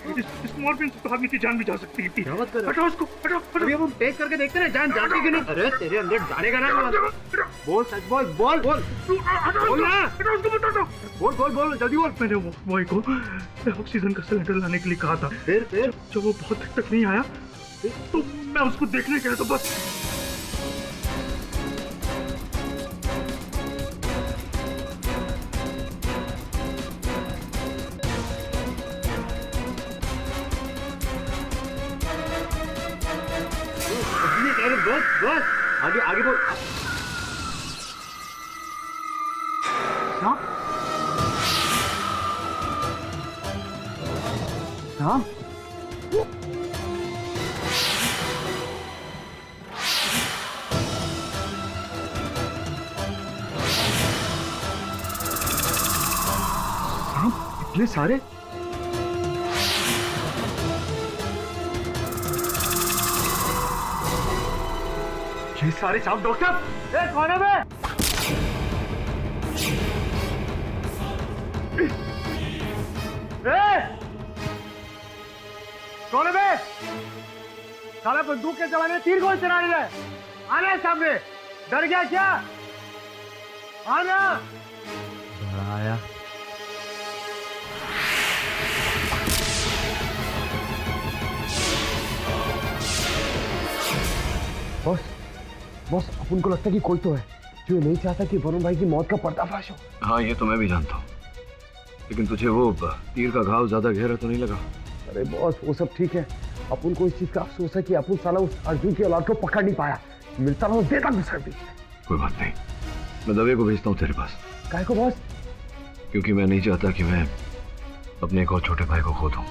इस मॉर्फिन से तो आदमी की जान भी जा सकती है। क्या बात कर रहे हो? हटाओ उसको, हटाओ। अभी हम टेस्ट करके देखते हैं जान जाती कि नहीं। अरे तेरे अंदर जाने का ना। बोल सच बोल, बोल बोल बोल ना। बोल जल्दी बोल। मैंने वो बॉय को ऑक्सीजन का सिलेंडर लाने के लिए कहा था। फिर जब वो बहुत देर तक नहीं आया तो मैं उसको देखने गया, तो बस। बस आगे बोल। हाँ इतने सारे? ये सारे सांप डॉक्टर कौन है? मैं कौन है? मैं साला बंदूक के जमाने तीर कौन चला रहा है? आना सामने। डर गया क्या? आना। आया बॉस अपन को लगता है कि कोई तो है जो ये नहीं चाहता कि वरुण भाई की मौत का पर्दाफाश हो। हाँ ये तो मैं भी जानता हूँ, लेकिन तुझे वो तीर का घाव ज्यादा गहरा तो नहीं लगा? अरे बॉस वो सब ठीक है, अपन को इस चीज का अफसोस है कि अपन साला उस अर्जुन की औलाद को पकड़ नहीं पाया। मिलता रहो देता गुस्सा भी। कोई बात नहीं, मैं दवे को भेजता हूँ तेरे पास। काहे को बॉस? क्योंकि मैं नहीं चाहता कि मैं अपने एक और छोटे भाई को खो दूं।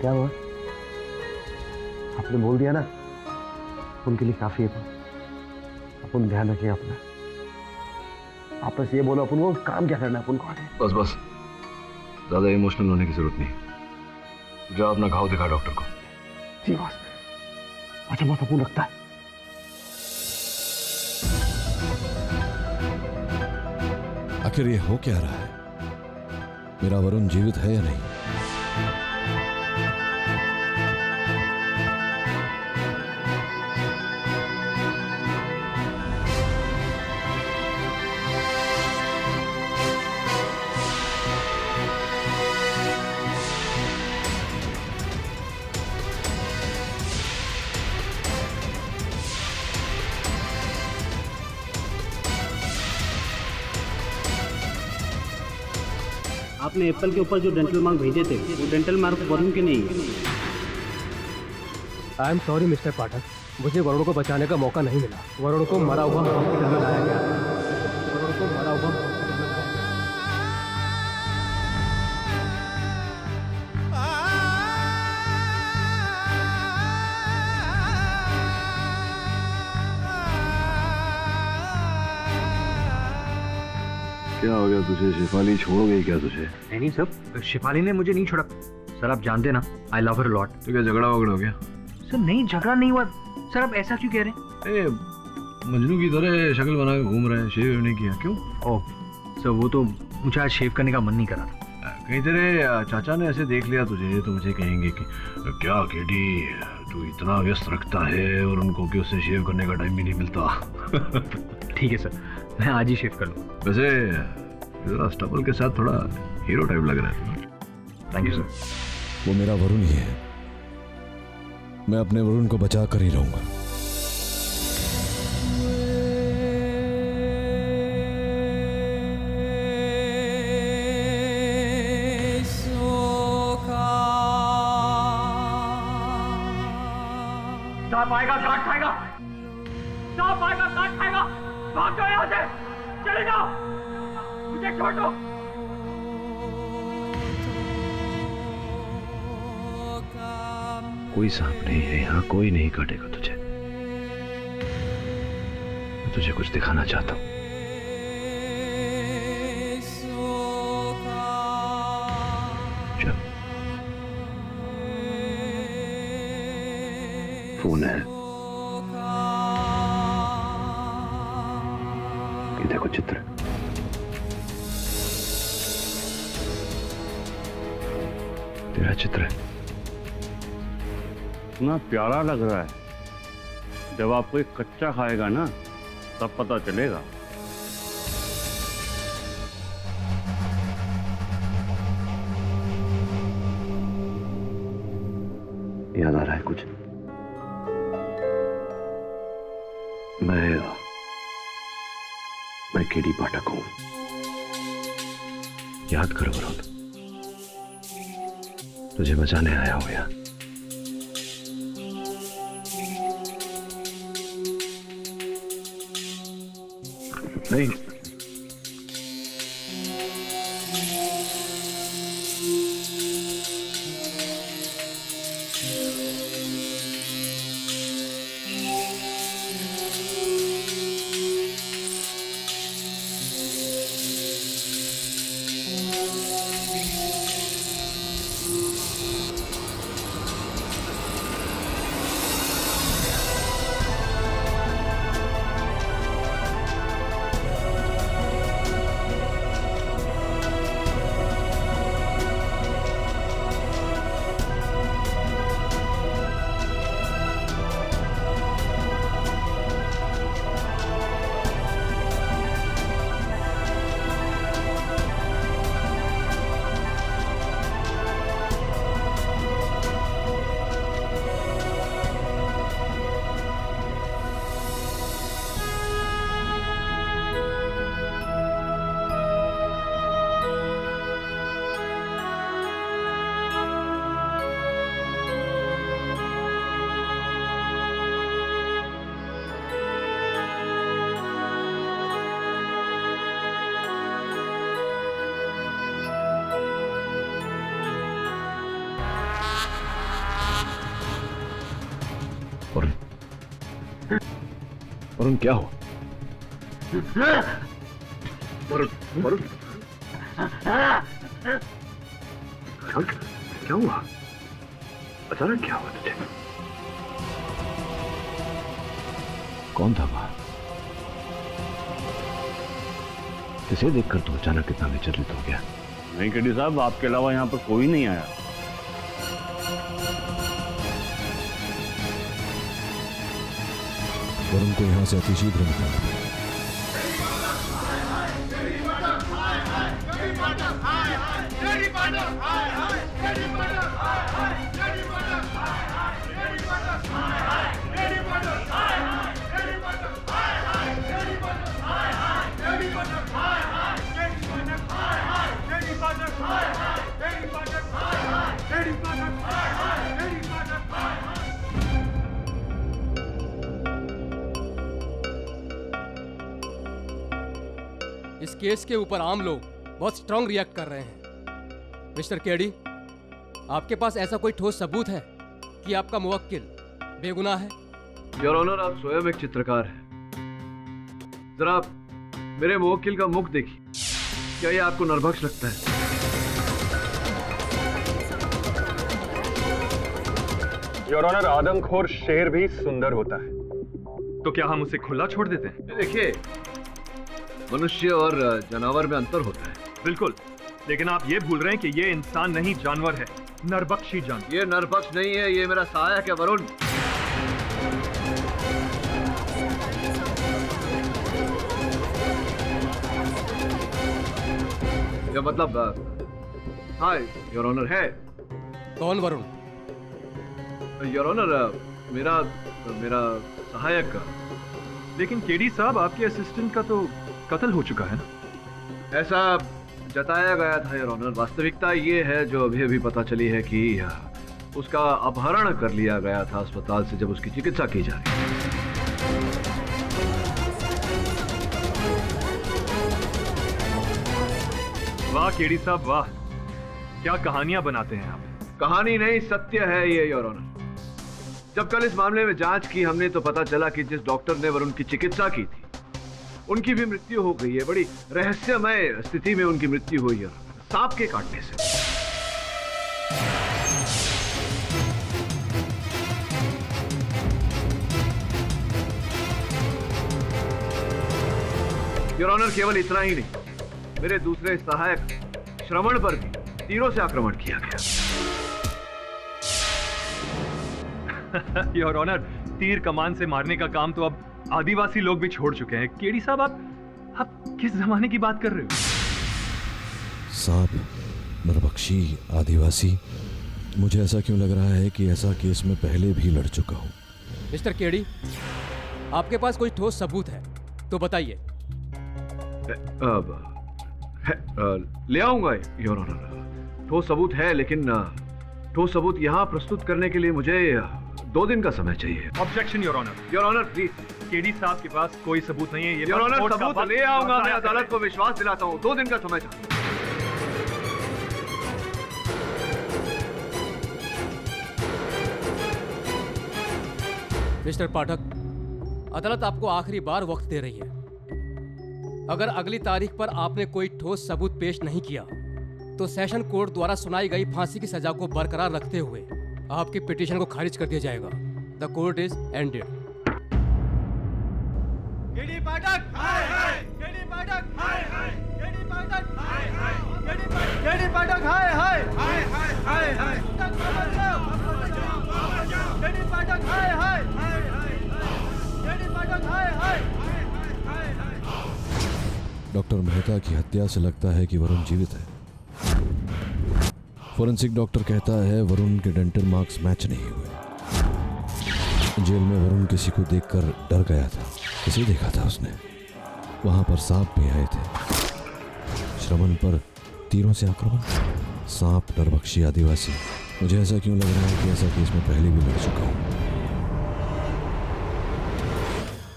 क्या हुआ? आपने बोल दिया ना, उनके लिए काफी है। अपन ध्यान रखें अपना। आपस ये बोलो अपन को काम क्या करना है अपन को। बस ज्यादा इमोशनल होने की जरूरत नहीं। जा अपना घाव दिखा डॉक्टर को। जी बॉस। अच्छा बॉस अपन रखता है। आखिर ये हो क्या रहा है? मेरा वरुण जीवित है या नहीं? आपने एप्पल के ऊपर जो डेंटल मार्क भेजे थे वो डेंटल मार्क वरुण के नहीं है। आई एम सॉरी मिस्टर पाठक, मुझे वरुण को बचाने का मौका नहीं मिला। वरुण को मरा हुआ हॉस्पिटल में लाया गया। वरुण को मरा हुआ हॉस्पिटल में लाया गया। क्या हो गया तुझे? शेफाली छोड़ गई क्या तुझे? नहीं सर, शेफाली ने मुझे नहीं छोड़ा। सर आप जानते ना, आई लव हर लॉट। तो क्या झगड़ा वगड़ा हो गया? सर नहीं, झगड़ा नहीं हुआ। सर आप ऐसा क्यों कह रहे हैं? मजनू की तरह शक्ल बना के घूम रहे हैं, शेव नहीं किया क्यों? ओह सर, वो तो मुझे आज शेव करने का मन नहीं करा था। कहीं तेरे चाचा ने ऐसे देख लिया तुझे तो मुझे कहेंगे कि क्या केडी तू इतना व्यस्त रखता है और उनको कि उससे शेव करने का टाइम भी नहीं मिलता। ठीक है सर, मैं आज ही शेव कर लूँ। वैसे स्टबल के साथ थोड़ा हीरो टाइप लग रहा है। Thank you sir. वो मेरा वरुण ही है, मैं अपने वरुण को बचा कर ही रहूंगा। सांप आएगा काट खाएगा, सांप आएगा काट खाएगा। भाग जाओ यहाँ से, चले जाओ, मुझे छोड़ दो। कोई सांप नहीं है यहाँ, कोई नहीं काटेगा तुझे। मैं तुझे कुछ दिखाना चाहता हूँ। चल, फोन है, ये देखो चित्र। तेरा चित्र है। इतना प्यारा लग रहा है। जब आपको एक कच्चा खाएगा ना तब पता चलेगा। याद आ रहा है कुछ? मैं केडी पाठक हूं। याद कर वरुण, तुझे बचाने आया हूं यहाँ। नहीं, वरुण क्या हुआ? वरुण क्या हुआ? अचानक क्या हुआ तुझे? कौन था वहां? किसे देखकर तू अचानक कितना विचलित हो गया? नहीं केडी साहब, आपके अलावा यहाँ पर कोई नहीं आया। वरुण को यहाँ से अतिशीघ्र निकालना पड़ेगा। इस केस के ऊपर आम लोग बहुत स्ट्रांग रिएक्ट कर रहे हैं। मिस्टर केडी, आपके पास ऐसा कोई ठोस सबूत है कि आपका मुवक्किल बेगुनाह है? योर ऑनर, आप स्वयं एक चित्रकार हैं। जरा मेरे मुवक्किल का मुख देखिए, क्या ये आपको नरभक्ष लगता है? योर ऑनर, आदमखोर शेर भी सुंदर होता है, तो क्या हम उसे खुला छोड़ देते हैं? देखिए, मनुष्य और जानवर में अंतर होता है। बिल्कुल, लेकिन आप ये भूल रहे हैं कि ये इंसान नहीं, जानवर है, नरभक्षी जानवर। ये नरभक्ष नहीं है, ये मेरा सहायक है वरुण। ये मतलब हाँ योर ऑनर है। कौन वरुण? योर ऑनर, मेरा सहायक का। लेकिन केडी साहब, आपके असिस्टेंट का तो कत्ल हो चुका है ना? ऐसा जताया गया था योर ऑनर। वास्तविकता ये है जो अभी अभी पता चली है कि उसका अपहरण कर लिया गया था अस्पताल से जब उसकी चिकित्सा की जा रही थी। वाह केडी साहब, वाह, क्या कहानियां बनाते हैं आप। कहानी नहीं, सत्य है ये योर ऑनर। जब कल इस मामले में जांच की हमने तो पता चला कि जिस डॉक्टर ने वरुण की चिकित्सा की थी उनकी भी मृत्यु हो गई है। बड़ी रहस्यमय स्थिति में उनकी मृत्यु हुई है, सांप के काटने से। योर ऑनर, केवल इतना ही नहीं, मेरे दूसरे सहायक श्रवण पर भी तीरों से आक्रमण किया गया। योर ऑनर, तीर कमान से मारने का काम तो अब आदिवासी लोग भी छोड़ चुके हैं। केडी साहब, आप किस जमाने की बात कर रहे हो? सांप, नरभक्षी, आदिवासी, मुझे ऐसा क्यों लग रहा है कि ऐसा केस में पहले भी लड़ चुका हूं। मिस्टर केडी, आपके पास कोई ठोस सबूत है तो बताइए। ले आऊंगा योर ऑनर। ठोस सबूत है, लेकिन ठोस सबूत यहाँ प्रस्तुत करने के लिए मुझे 2 दिन का समय चाहिए। Objection your honour. Your honour please. KD साहब के पास कोई सबूत नहीं है। योर ऑनर, सबूत ले आऊंगा। मैं अदालत को विश्वास दिलाता हूँ। 2 दिन का समय चाहिए। मिस्टर पाठक, अदालत आपको आखिरी बार वक्त दे रही है। अगर अगली तारीख पर आपने कोई ठोस सबूत पेश नहीं किया तो सेशन कोर्ट द्वारा सुनाई गई फांसी की सजा को बरकरार रखते हुए आपकी पिटीशन को खारिज कर दिया जाएगा। The court is ended. KD Pathak, hi hi. KD Pathak, hi hi. KD Pathak, hi hi. KD Pathak, hi hi. Hi hi hi hi. KD Pathak, hi hi. KD Pathak, hi hi. Doctor Mehta की हत्या से लगता है कि वरुण जीवित है। Forensic doctor कहता है वरुण के डेंटल मार्क्स मैच नहीं हुए। जेल में वरुण किसी को देखकर डर गया था। किसे देखा था उसने? वहां पर सांप भी आए थे। श्रवण पर तीरों से आक्रमण, सांप, नरभक्षी, आदिवासी। मुझे ऐसा क्यों लग रहा है कि ऐसा केस में पहले भी लड़ चुका हूं।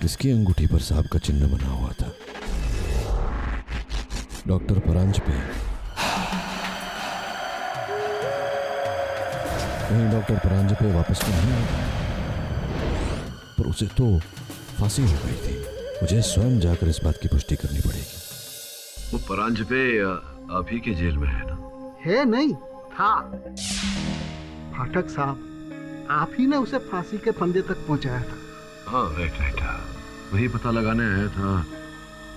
किसकी अंगूठी पर सांप का चिन्ह बना हुआ था? डॉक्टर परांजपे। कहीं डॉक्टर परांजपे वापस तो नहीं आया? पर उसे तो फांसी हो गई थी। मुझे स्वयं जाकर इस बात की पुष्टि करनी पड़ेगी। वो परांजपे आप ही के जेल में है ना? है नहीं, था। फाटक साहब, आप ही ने उसे फांसी के फंदे तक पहुंचाया था। हाँ, राइट। वही पता लगाने आया था।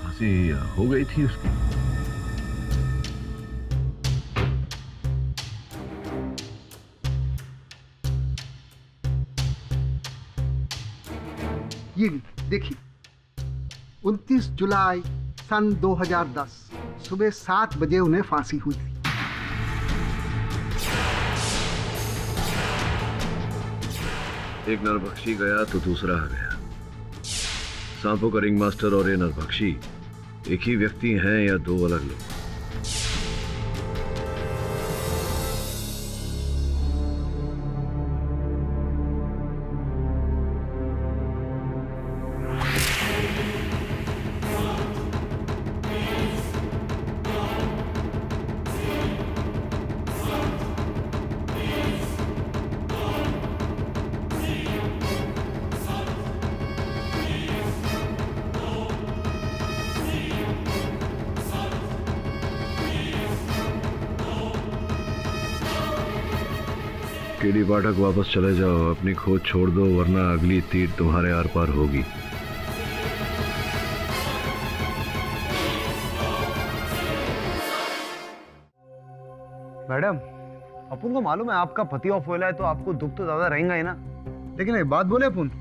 फांसी हो गई थी उसकी। ये देखिए, 29 जुलाई सन 2010 सुबह 7 बजे उन्हें फांसी हुई थी। एक नरभक्षी गया तो दूसरा आ गया। सांपों का रिंग मास्टर और ये नरभक्षी एक ही व्यक्ति हैं या 2 अलग लोग? केडी पाठक वापस चले जाओ, अपनी खोज छोड़ दो, वरना अगली तीर तुम्हारे आर पार होगी। मैडम, अपन को मालूम है आपका पति ऑफ हुआ है, तो आपको दुख तो ज्यादा रहेगा ही ना। लेकिन एक बात बोले अपन,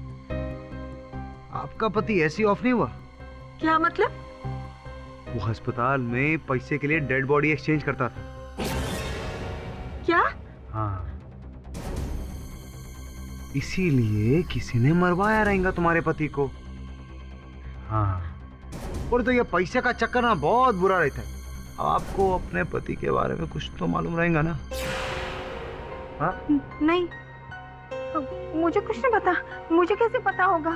आपका पति ऐसी ऑफ नहीं हुआ। क्या मतलब? वो अस्पताल में पैसे के लिए डेड बॉडी एक्सचेंज करता था। क्या? हाँ, इसीलिए किसी ने मरवाया रहेगा तुम्हारे पति को। हाँ, और तो ये पैसे का चक्कर ना बहुत बुरा रहता है। आपको अपने पति के बारे में कुछ तो मालूम रहेगा ना? हाँ? नहीं, मुझे कुछ नहीं पता। मुझे कैसे पता होगा?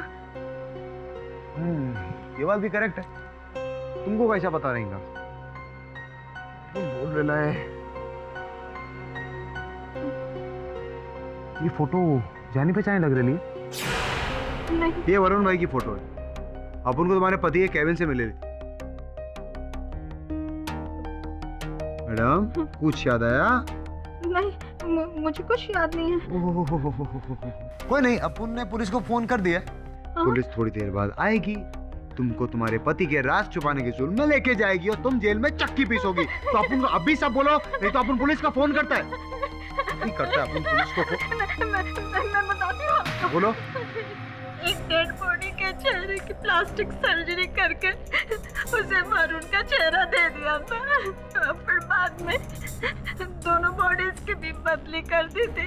ये बात भी करेक्ट है। तुमको कैसा पता रहेगा? तुम बोल रहा है। ये फोटो जानी पहचानी लग रही है। नहीं। ये वरुण भाई की फोटो है। अपन को तुम्हारे पति के केबिन से मिले। मैडम, कुछ याद आया? नहीं, मुझे कुछ याद नहीं है। कोई नहीं, अपन ने पुलिस को फोन कर दिया। पुलिस थोड़ी देर बाद आएगी, तुमको तुम्हारे पति के राज छुपाने के जुर्म में लेके जाएगी और तुम जेल में चक्की पीसोगी। तो अपन को अभी सब बोलो, नहीं तो अपन पुलिस का फोन करता है। नहीं करता है अपन पुलिस को फोन। मैं बताती हूँ आपको। बोलो। एक डेड बॉडी के चेहरे की प्लास्टिक सर्जरी करके उसे वरुण का चेहरा दे दिया था। फिर बाद में दोनों बॉडीज की भी बदली कर दी थी।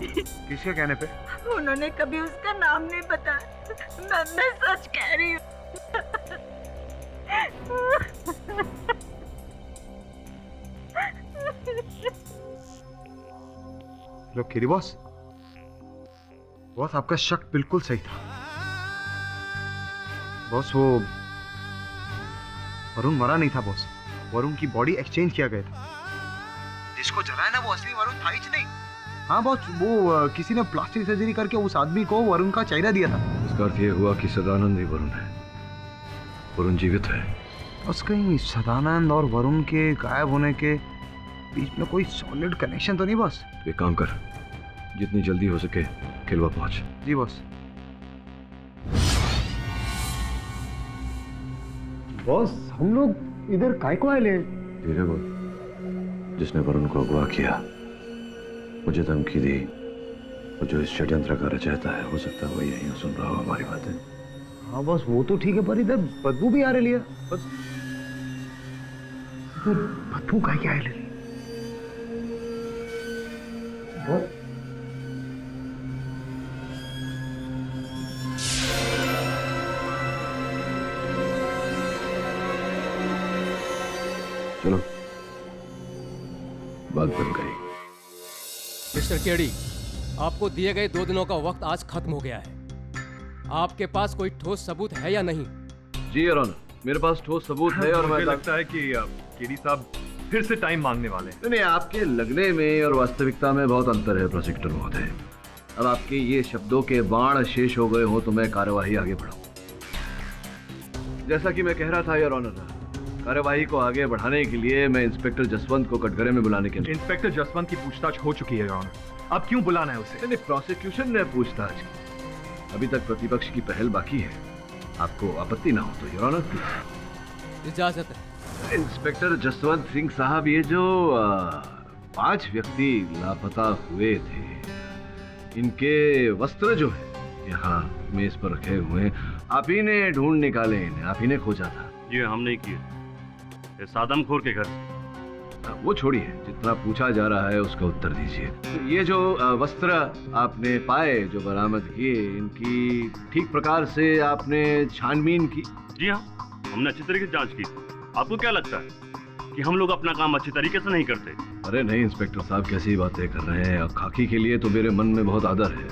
किसके कहने पे? उन्होंने कभी उसका नाम नहीं बताया। मैं सच कह रही हूँ। लो किरी बॉस, बॉस आपका शक बिल्कुल सही था। बॉस, वो वरुण मरा नहीं था बॉस। वरुण की बॉडी एक्सचेंज किया गया था। जिसको जलाया ना वो असली वरुण था ही नहीं। हाँ बॉस, वो किसी ने प्लास्टिक सर्जरी करके उस आदमी को वरुण का चेहरा दिया था। इसका अर्थ ये हुआ कि सदानंद ही वरुण है। वरुण जीवित है। बस कहीं सदानंद और वरुण के गायब होने के बीच में कोई सॉलिड कनेक्शन तो नहीं बॉस? तो एक काम कर, जितनी जल्दी हो सके खिलवा पहुंच। जी बॉस। बॉस, हम लोग इधर काय को आए ले? धीरे बोल। जिसने वरुण को अगवा किया, मुझे धमकी दी, और जो इस षड्यंत्र का रचयिता है, हो सकता है वो यहीं सुन रहा हो हमारी बातें। हाँ बॉस, वो तो ठीक है, पर इधर बदबू भी आ रही है। बस बदबू का क्या है? चलो, बात बन गई। मिस्टर केडी, आपको दिए गए 2 दिनों का वक्त आज खत्म हो गया है। आपके पास कोई ठोस सबूत है या नहीं? जी योर ऑनर, मेरे पास ठोस सबूत है और मुझे लगता है कि केडी साहब फिर से टाइम मांगने वाले हैं। नहीं, आपके लगने में और वास्तविकता में बहुत अंतर है प्रोसिक्यूटर महोदय। अब आपके ये शब्दों के बाण शेष हो गए हो तो मैं कार्यवाही आगे बढ़ाऊं। जैसा कि मैं कह रहा था योर ऑनर, कार्यवाही को आगे बढ़ाने के लिए मैं इंस्पेक्टर जसवंत को कटघरे में बुलाने के लिए। इंस्पेक्टर जसवंत की पूछताछ हो चुकी है योर ऑनर। अब क्यों बुलाना है उसे? नहीं, प्रोसिक्यूशन ने पूछताछ की। अभी तक प्रतिपक्ष की पहल बाकी है। आपको आपत्ति ना हो तो योर ऑनर प्लीज। इजाजत है। इंस्पेक्टर जसवंत सिंह साहब, ये जो 5 व्यक्ति लापता हुए थे, इनके वस्त्र जो है यहाँ मेज पर रखे हुए हैं, आप ही ने ढूंढ निकाले इन्हें, आप ही ने खोजा था? ये हम नहीं किए, ये सादमखोर के घर से। वो छोड़िए, जितना पूछा जा रहा है उसका उत्तर दीजिए। तो ये जो वस्त्र आपने पाए, जो बरामद किए, इनकी ठीक प्रकार से आपने छानबीन की? जी हाँ, हमने अच्छी तरीके से जांच की। आपको क्या लगता है कि हम लोग अपना काम अच्छी तरीके से नहीं करते? अरे नहीं इंस्पेक्टर साहब, कैसी बातें कर रहे हैं। खाकी के लिए तो मेरे मन में बहुत आदर है।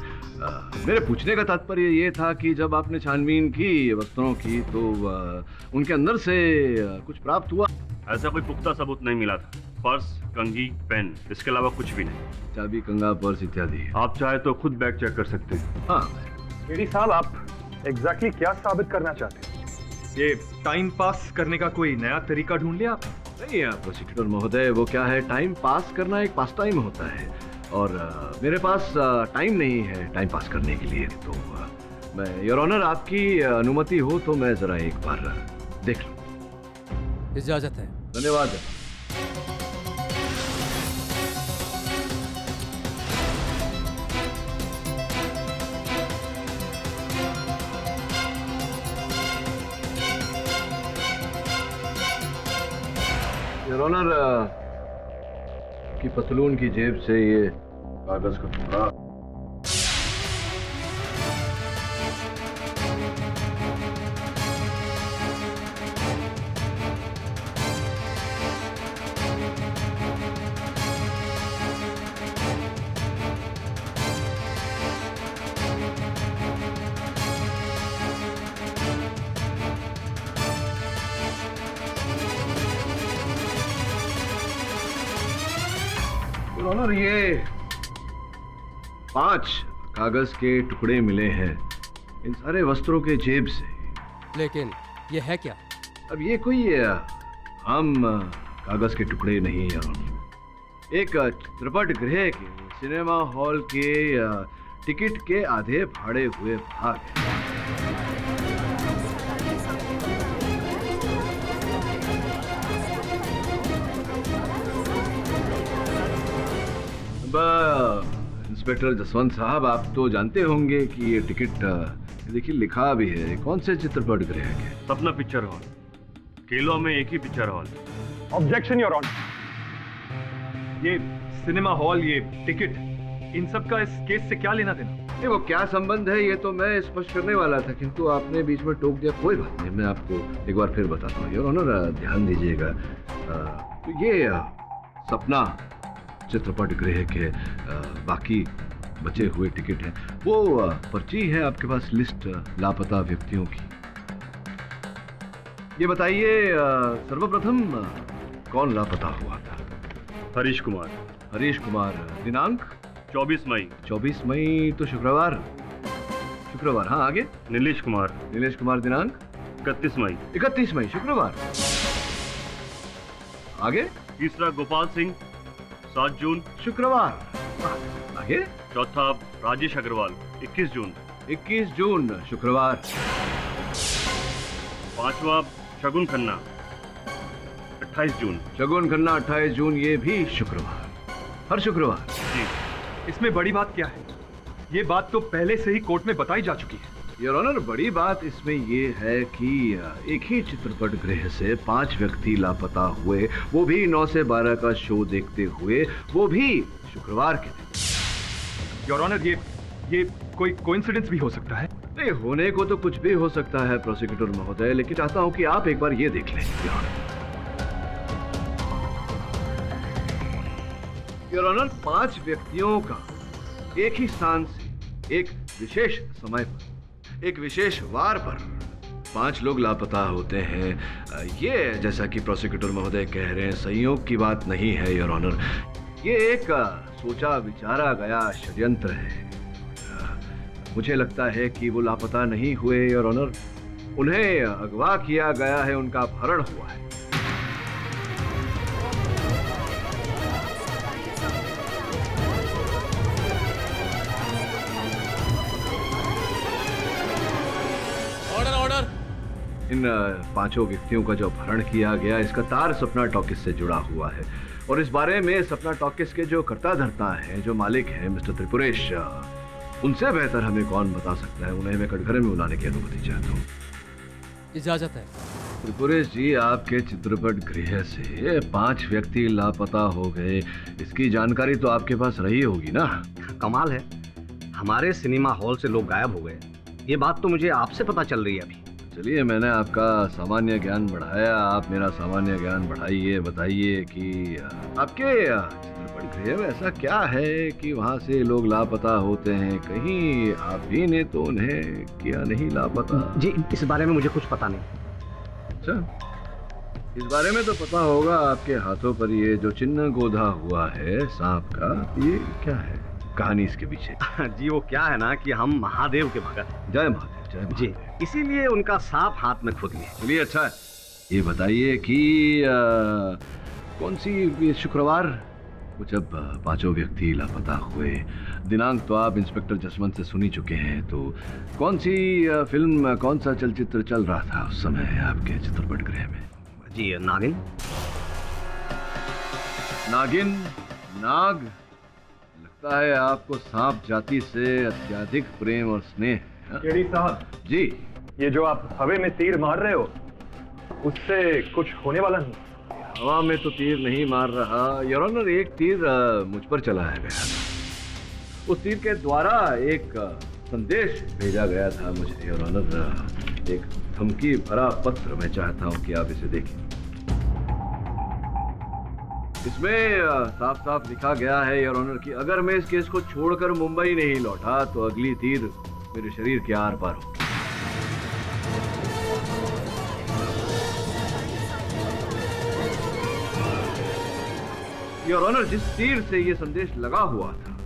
मेरे पूछने का तात्पर्य ये था कि जब आपने छानबीन की वस्त्रों की, तो उनके अंदर से कुछ प्राप्त हुआ? ऐसा कोई पुख्ता सबूत नहीं मिला था। पर्स, कंघी, पेन, इसके अलावा कुछ भी नहीं। चाबी, कंघा, पर्स इत्यादि। आप चाहे तो खुद बैग चेक कर सकते हैं। हाँ। केडी साहब, आप एग्जैक्टली क्या साबित करना चाहते हैं? ये टाइम पास करने का कोई नया तरीका ढूंढ लिया आप? नहीं प्रोसिक्यूटर महोदय, वो क्या है, टाइम पास करना एक पास टाइम होता है, और मेरे पास टाइम नहीं है टाइम पास करने के लिए, तो मैं योर ऑनर आपकी अनुमति हो तो मैं जरा एक बार देख लूं। इजाजत है। धन्यवाद। योर ऑनर की पतलून की जेब से ये कागज का टुकड़ा ऑनर, ये 5 कागज के टुकड़े मिले हैं इन सारे वस्त्रों के जेब से। लेकिन ये है क्या? अब ये कोई आम कागज के टुकड़े नहीं है। एक चित्रपट गृह के सिनेमा हॉल के टिकट के आधे फाड़े हुए भाग हैं। इंस्पेक्टर जसवंत साहब, आप तो जानते होंगे कि ये टिकट देखिए लिखा भी है कौन से चित्रपट गृह के? सपना पिक्चर हॉल। केलो में एक ही picture hall. Objection your honour. ये सिनेमा हॉल, ये टिकट, इन सब का इस केस से क्या लेना देना? वो क्या संबंध है ये तो मैं स्पष्ट करने वाला था, किंतु आपने बीच में टोक दिया। कोई बात नहीं, मैं आपको एक बार फिर बताता हूँ। योर ऑनर, ध्यान दीजिएगा, ये सपना चित्रपट गृह के बाकी बचे हुए टिकट हैं। वो पर्ची है आपके पास, लिस्ट लापता व्यक्तियों की। ये बताइए सर्वप्रथम कौन लापता हुआ था? हरीश कुमार। हरीश कुमार। दिनांक 24 मई। 24 मई तो शुक्रवार। शुक्रवार, हाँ। आगे? नीलेश कुमार। नीलेश कुमार। दिनांक 31 मई। 31 मई शुक्रवार। आगे? तीसरा गोपाल सिंह, 7 जून शुक्रवार। आगे? चौथा राजेश अग्रवाल, 21 जून। 21 जून शुक्रवार। पांचवा शगुन खन्ना, 28 जून। शगुन खन्ना 28 जून, ये भी शुक्रवार। हर शुक्रवार। जी। इसमें बड़ी बात क्या है? ये बात तो पहले से ही कोर्ट में बताई जा चुकी है। योर ऑनर, बड़ी बात इसमें ये है कि एक ही चित्रपट गृह से 5 व्यक्ति लापता हुए, वो भी 9 से 12 का शो देखते हुए, वो भी शुक्रवार के दिन। योर ऑनर, ये कोई कोइंसिडेंस भी हो सकता है? नहीं, होने को तो कुछ भी हो सकता है प्रोसिक्यूटर महोदय, लेकिन चाहता हूं कि आप एक बार ये देख लें। योर ऑनर, 5 व्यक्तियों का एक ही स्थान से एक विशेष समय पर, एक विशेष वार पर 5 लोग लापता होते हैं। ये जैसा कि प्रोसिक्यूटर महोदय कह रहे हैं, संयोग की बात नहीं है योर ऑनर। ये एक सोचा विचारा गया षड्यंत्र है। मुझे लगता है कि वो लापता नहीं हुए योर ऑनर, उन्हें अगवा किया गया है, उनका अपहरण हुआ है। इन 5 व्यक्तियों का जो अपहरण किया गया, इसका तार सपना टॉकीज से जुड़ा हुआ है, और इस बारे में सपना टॉकीज के जो कर्ता धर्ता हैं, जो मालिक हैं मिस्टर त्रिपुरेश, उनसे बेहतर हमें कौन बता सकता है। उन्हें मैं कटघरे में बुलाने की अनुमति चाहता हूँ। इजाजत है। त्रिपुरेश जी, आपके चित्रपट गृह से 5 व्यक्ति लापता हो गए, इसकी जानकारी तो आपके पास रही होगी ना? कमाल है, हमारे सिनेमा हॉल से लोग गायब हो गए, ये बात तो मुझे आपसे पता चल रही है अभी। चलिए, मैंने आपका सामान्य ज्ञान बढ़ाया, आप मेरा सामान्य ज्ञान बढ़ाइए। बताइए कि आपके चित्रपट गृह में ऐसा क्या है कि वहाँ से लोग लापता होते हैं? कहीं आप भी ने तो उन्हें किया नहीं लापता? जी, इस बारे में मुझे कुछ पता नहीं। अच्छा, इस बारे में तो पता होगा। आपके हाथों पर ये जो चिन्ह गोधा हुआ है सांप का, ये क्या है? कहानी इसके पीछे? जी, वो क्या है ना कि हम महादेव के भगत। जय महादेव। जय महादेव। जी, इसीलिए उनका सांप हाथ में खुद लिए। चलिए, अच्छा है। ये बताइए कि कौन सी शुक्रवार वो जब पांचों व्यक्ति लापता हुए, दिनांक तो आप इंस्पेक्टर जसवंत से सुन ही चुके हैं, तो कौन सी फिल्म, कौन सा चलचित्र चल रहा था उस समय आपके चित्रपट गृह में? जी नागिन। नागिन? नाग? लगता है आपको सांप जाति से अत्यधिक प्रेम और स्नेह। केडी साहब जी, ये जो आप हवा में तीर मार रहे हो उससे कुछ होने वाला नहीं। हवा में तो तीर नहीं मार रहा योर ऑनर, एक तीर मुझ पर चलाया गया था। उस तीर के द्वारा एक संदेश भेजा गया था मुझे योर ऑनर, एक धमकी भरा पत्र। मैं चाहता हूं कि आप इसे देखें। इसमें साफ साफ लिखा गया है योर ऑनर कि अगर मैं इस केस को छोड़कर मुंबई नहीं लौटा तो अगली तीर मेरे शरीर के आर पार होगी। योर ऑनर, जिस तीर से यह संदेश लगा हुआ था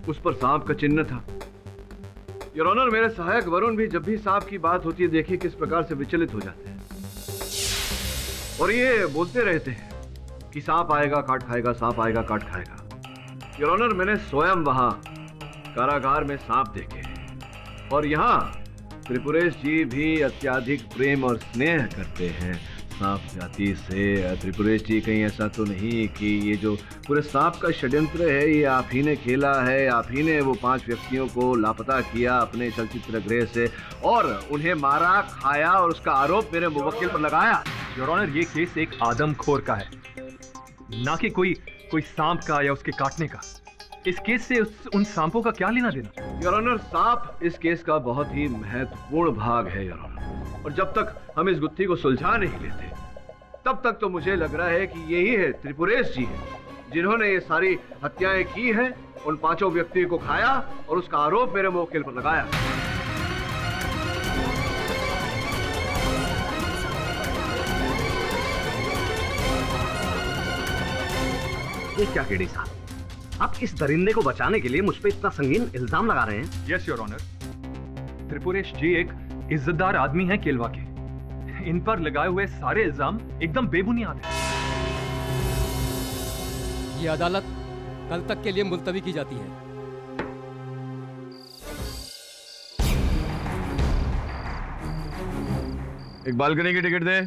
उस पर सांप का चिन्ह था। योर ऑनर, मेरे सहायक वरुण भी जब भी सांप की बात होती है देखिए किस प्रकार से विचलित हो जाते हैं और ये बोलते रहते हैं कि सांप आएगा काट खाएगा, सांप आएगा काट खाएगा। योर ऑनर, मैंने स्वयं वहां कारागार में सांप देखे और यहाँ त्रिपुरेश जी भी अत्यधिक प्रेम और स्नेह करते हैं सांप जाति से। त्रिपुरेश जी, कहीं ऐसा तो नहीं कि ये जो पूरे सांप का षड्यंत्र है ये आप ही ने खेला है, आप ही ने वो 5 व्यक्तियों को लापता किया अपने चलचित्र गृह से और उन्हें मारा, खाया और उसका आरोप मेरे मुवक्किल पर लगाया? योर ऑनर, ये केस एक आदमखोर का है, ना कि कोई सांप का या उसके काटने का। इस केस से उन सांपों का क्या लेना देना? योर ऑनर, सांप इस केस का बहुत ही महत्वपूर्ण भाग है योर ऑनर, और जब तक हम इस गुत्थी को सुलझा नहीं लेते तब तक तो मुझे लग रहा है कि यही है त्रिपुरेश जी है जिन्होंने ये सारी हत्याएं की हैं, उन 5 व्यक्तियों को खाया और उसका आरोप मेरे मुवक्किल पर लगाया। ये क्या केडी साहब, आप इस दरिंदे को बचाने के लिए मुझ पे इतना संगीन इल्जाम लगा रहे हैं? यस योर ऑनर, त्रिपुरेश जी एक इज्जतदार आदमी हैं केलवा के। इन पर लगाए हुए सारे इल्जाम एकदम बेबुनियाद हैं। ये अदालत कल तक के लिए मुलतवी की जाती है। एक बालकनी की टिकट दे।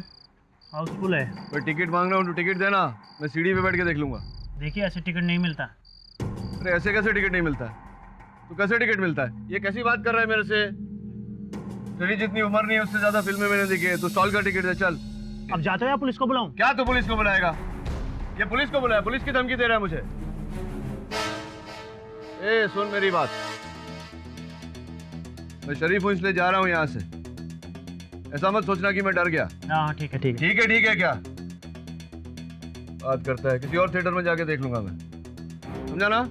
हाउसफुल है। मैं टिकट मांग रहा हूँ तो टिकट देना, मैं सीढ़ी पे बैठ के देख लूंगा। देखिए ऐसे टिकट नहीं मिलता। अरे ऐसे कैसे टिकट नहीं मिलता है? तो कैसे टिकट मिलता है? ये कैसी बात कर रहा है मेरे से? तेरी जितनी उम्र नहीं है उससे ज्यादा फिल्में मैंने देखी है। तो स्टॉल का टिकट दे, चल। अब जाते हो या पुलिस को बुलाऊं? क्या तू पुलिस को बुलाएगा? ये पुलिस को बुलाया, पुलिस की धमकी दे रहा है मुझे। ए सुन मेरी बात, मैं शरीफ हूं इसलिए जा रहा हूं यहाँ से। ऐसा मत सोचना कि मैं डर गया। हाँ ठीक है ठीक है। ठीक है क्या बात करता है? किसी और थिएटर में जाके देख लूंगा मैं, समझा ना?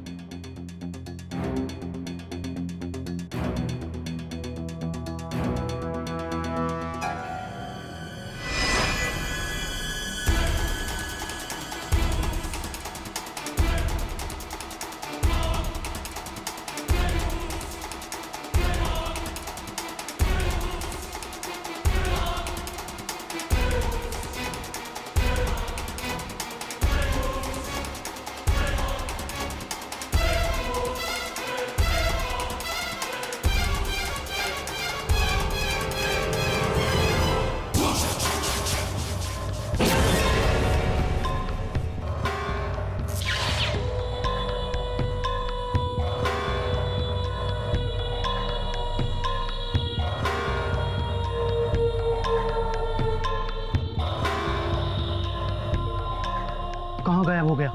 कहाँ गायब हो गया?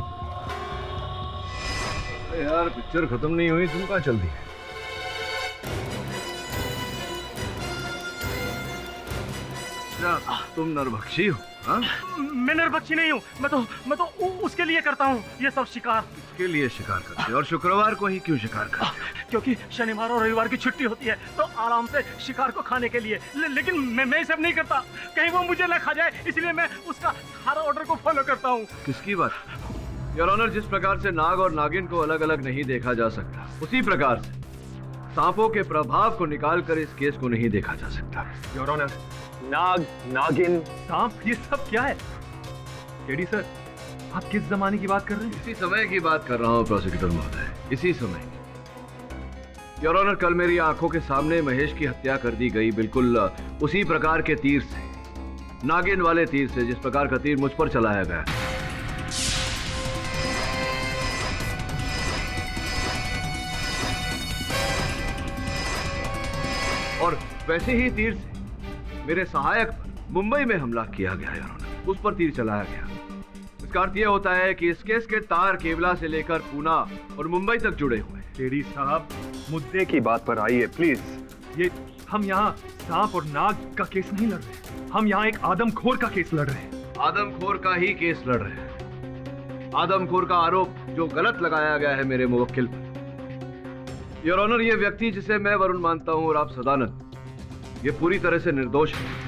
अरे यार पिक्चर खत्म नहीं हुई, तुम कहाँ चल दी? तुम नरभक्षी हो? हाँ? मैं नरभक्षी नहीं हूँ, मैं तो उसके लिए करता हूँ ये सब शिकार। इसके लिए शिकार करते हो? और शुक्रवार को ही क्यों शिकार करते हो? क्योंकि शनिवार और रविवार की छुट्टी होती है तो आराम से शिकार को खाने के लिए। लेकिन मैं सब नहीं करता, कहीं वो मुझे न खा जाए, इसलिए मैं उसका हर ऑर्डर को फॉलो करता हूँ। किसकी बात? योर ऑनर, जिस प्रकार से नाग और नागिन को अलग अलग नहीं देखा जा सकता, उसी प्रकार से सांपों के प्रभाव को निकालकर इस केस को नहीं देखा जा सकता। योर ऑनर, नाग, नागिन, सांप, ये सब क्या है? केडी सर, आप किस जमाने की बात कर रहे हैं? इसी समय की बात कर रहा हूँ प्रोसिक्यूटर महोदय, इसी समय की। योर ऑनर, कल मेरी आंखों के सामने महेश की हत्या कर दी गई, बिल्कुल उसी प्रकार के तीर से, नागिन वाले तीर से, जिस प्रकार का तीर मुझ पर चलाया गया। और वैसे ही तीर से मेरे सहायक पर मुंबई में हमला किया गया, योर ऑनर। उस पर तीर चलाया गया। इसका अर्थ यह होता है कि इस केस के तार केवला से लेकर पूना और मुंबई तक जुड़े हुए हैं। केडी साहब, मुद्दे की बात पर आइए प्लीज। ये हम यहाँ सांप और नाग का केस नहीं लड़ रहे, हम यहाँ एक आदमखोर का केस लड़ रहे हैं। आदमखोर का ही केस लड़ रहे हैं। आदमखोर का आरोप जो गलत लगाया गया है मेरे मुवक्किल पर। योर ऑनर, ये व्यक्ति जिसे मैं वरुण मानता हूँ और आप सदानंद, ये पूरी तरह से निर्दोष है।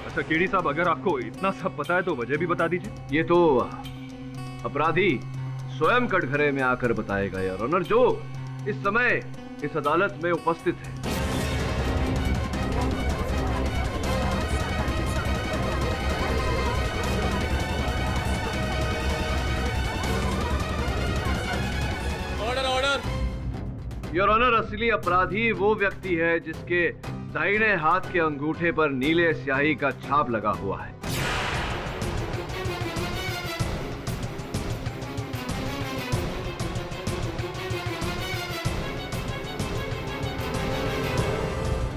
अच्छा केडी साहब, अगर आपको इतना सब पता है तो वजह भी बता दीजिए। ये तो अपराधी स्वयं कटघरे में आकर बताएगा योर ऑनर, जो इस समय इस अदालत में उपस्थित है। Order order. योर ऑनर, असली अपराधी वो व्यक्ति है जिसके दाहिने हाथ के अंगूठे पर नीले स्याही का छाप लगा हुआ है।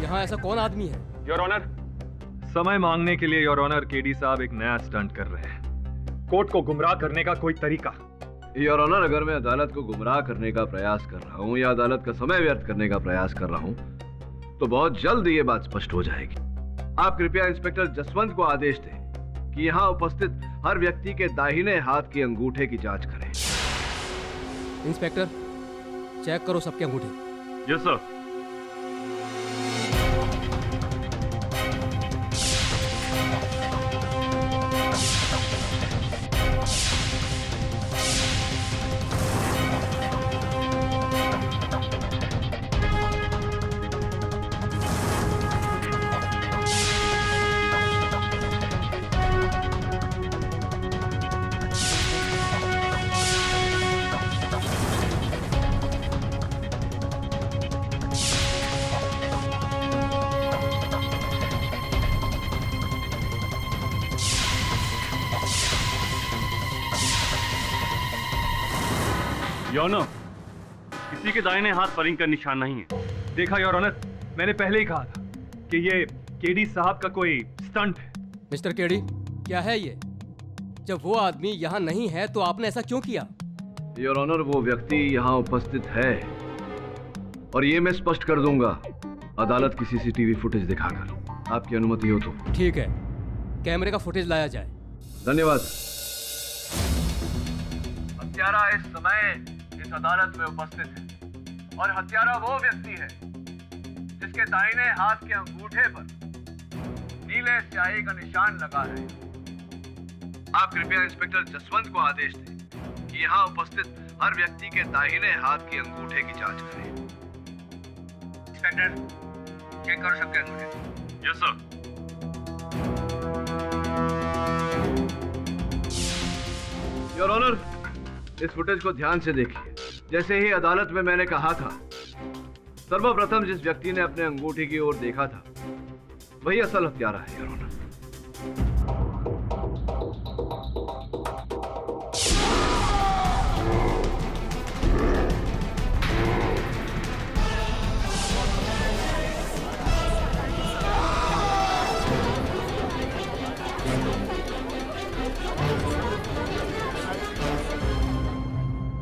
यहाँ ऐसा कौन आदमी है? योर ऑनर, समय मांगने के लिए योर ऑनर केडी साहब एक नया स्टंट कर रहे हैं। कोर्ट को गुमराह करने का कोई तरीका। योर ऑनर, अगर मैं अदालत को गुमराह करने का प्रयास कर रहा हूँ या अदालत का समय व्यर्थ करने का प्रयास कर रहा हूँ तो बहुत जल्द ये बात स्पष्ट हो जाएगी। आप कृपया इंस्पेक्टर जसवंत को आदेश दें कि यहाँ उपस्थित हर व्यक्ति के दाहिने हाथ के अंगूठे की जांच करें। इंस्पेक्टर, चेक करो सबके अंगूठे। Yes sir. योर ऑनर, किसी के दाहिने हाथ पर रिंग का निशान नहीं है। देखा योर ऑनर, मैंने पहले ही कहा था कि ये केडी साहब का कोई स्टंट है। मिस्टर केडी, क्या है ये? जब वो आदमी यहाँ नहीं है तो आपने ऐसा क्यों किया? योर ऑनर, वो व्यक्ति यहाँ उपस्थित है और ये मैं स्पष्ट कर दूंगा अदालत की सीसीटीवी फुटेज दिखाकर। आपकी अनुमति हो तो। ठीक है, कैमरे का फुटेज लाया जाए। धन्यवाद। हत्यारा इस समय इस अदालत में उपस्थित है और हत्यारा वो व्यक्ति है जिसके दाहिने हाथ के अंगूठे पर नीले स्याही का निशान लगा है। आप कृपया इंस्पेक्टर जसवंत को आदेश दें कि यहाँ उपस्थित हर व्यक्ति के दाहिने हाथ के अंगूठे की जांच करें। इंस्पेक्टर, चेक करो सबके अंगूठे। Yes sir. योर ऑनर, इस फुटेज को ध्यान से देखिए। जैसे ही अदालत में मैंने कहा था, सर्वप्रथम जिस व्यक्ति ने अपने अंगूठे की ओर देखा था वही असल हत्यारा है योर ऑनर।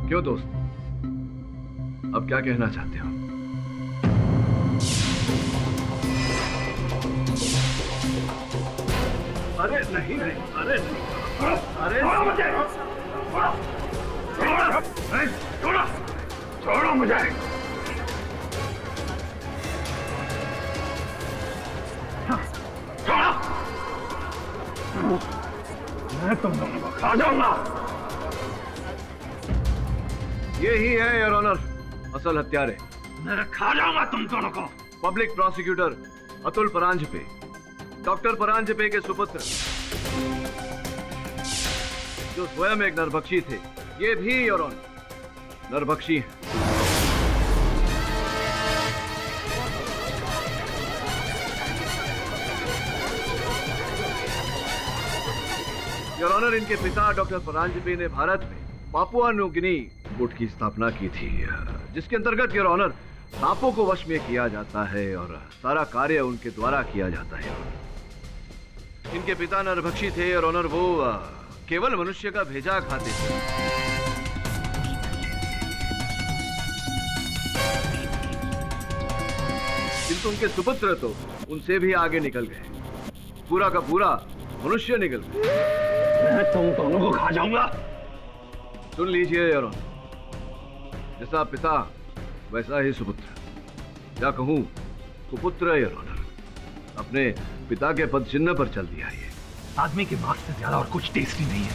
क्यों दोस्त, अब क्या कहना चाहते हो? अरे नहीं नहीं, अरे नहीं, अरे मुझे छोड़ो, छोड़ो मुझे। छोड़ो, मैं तुम दोनों को खा जाऊंगा। यही है योर ऑनर असल हत्यारे। मैं खा जाऊंगा तुम दोनों को। Public prosecutor Atul Paranjpe, doctor Paranjpe के सुपुत्र। जो स्वयं एक नरभक्षी थे, ये भी योर ऑनर नरभक्षी हैं। योर ऑनर, इनके पिता डॉक्टर परांजपे ने भारत में पापुआ न्यू गिनी गुट की स्थापना की थी, जिसके अंतर्गत योर ऑनर सांपों को वश में किया जाता है और सारा कार्य उनके द्वारा किया जाता है। इनके पिता नरभक्षी थे और ऑनर वो केवल मनुष्य का भेजा खाते थे। किंतु उनके सुपुत्र तो उनसे भी आगे निकल गए, पूरा का पूरा मनुष्य निकल गए। मैं तुम दोनों को खा जाऊंगा। सुन लीजिए योर ऑनर, जैसा पिता वैसा ही सुपुत्र, या कहूं कुपुत्र योर ऑनर, अपने पिता के पद चिन्ह पर चल दिया। ये आदमी के मांस से ज्यादा और कुछ टेस्टी नहीं है।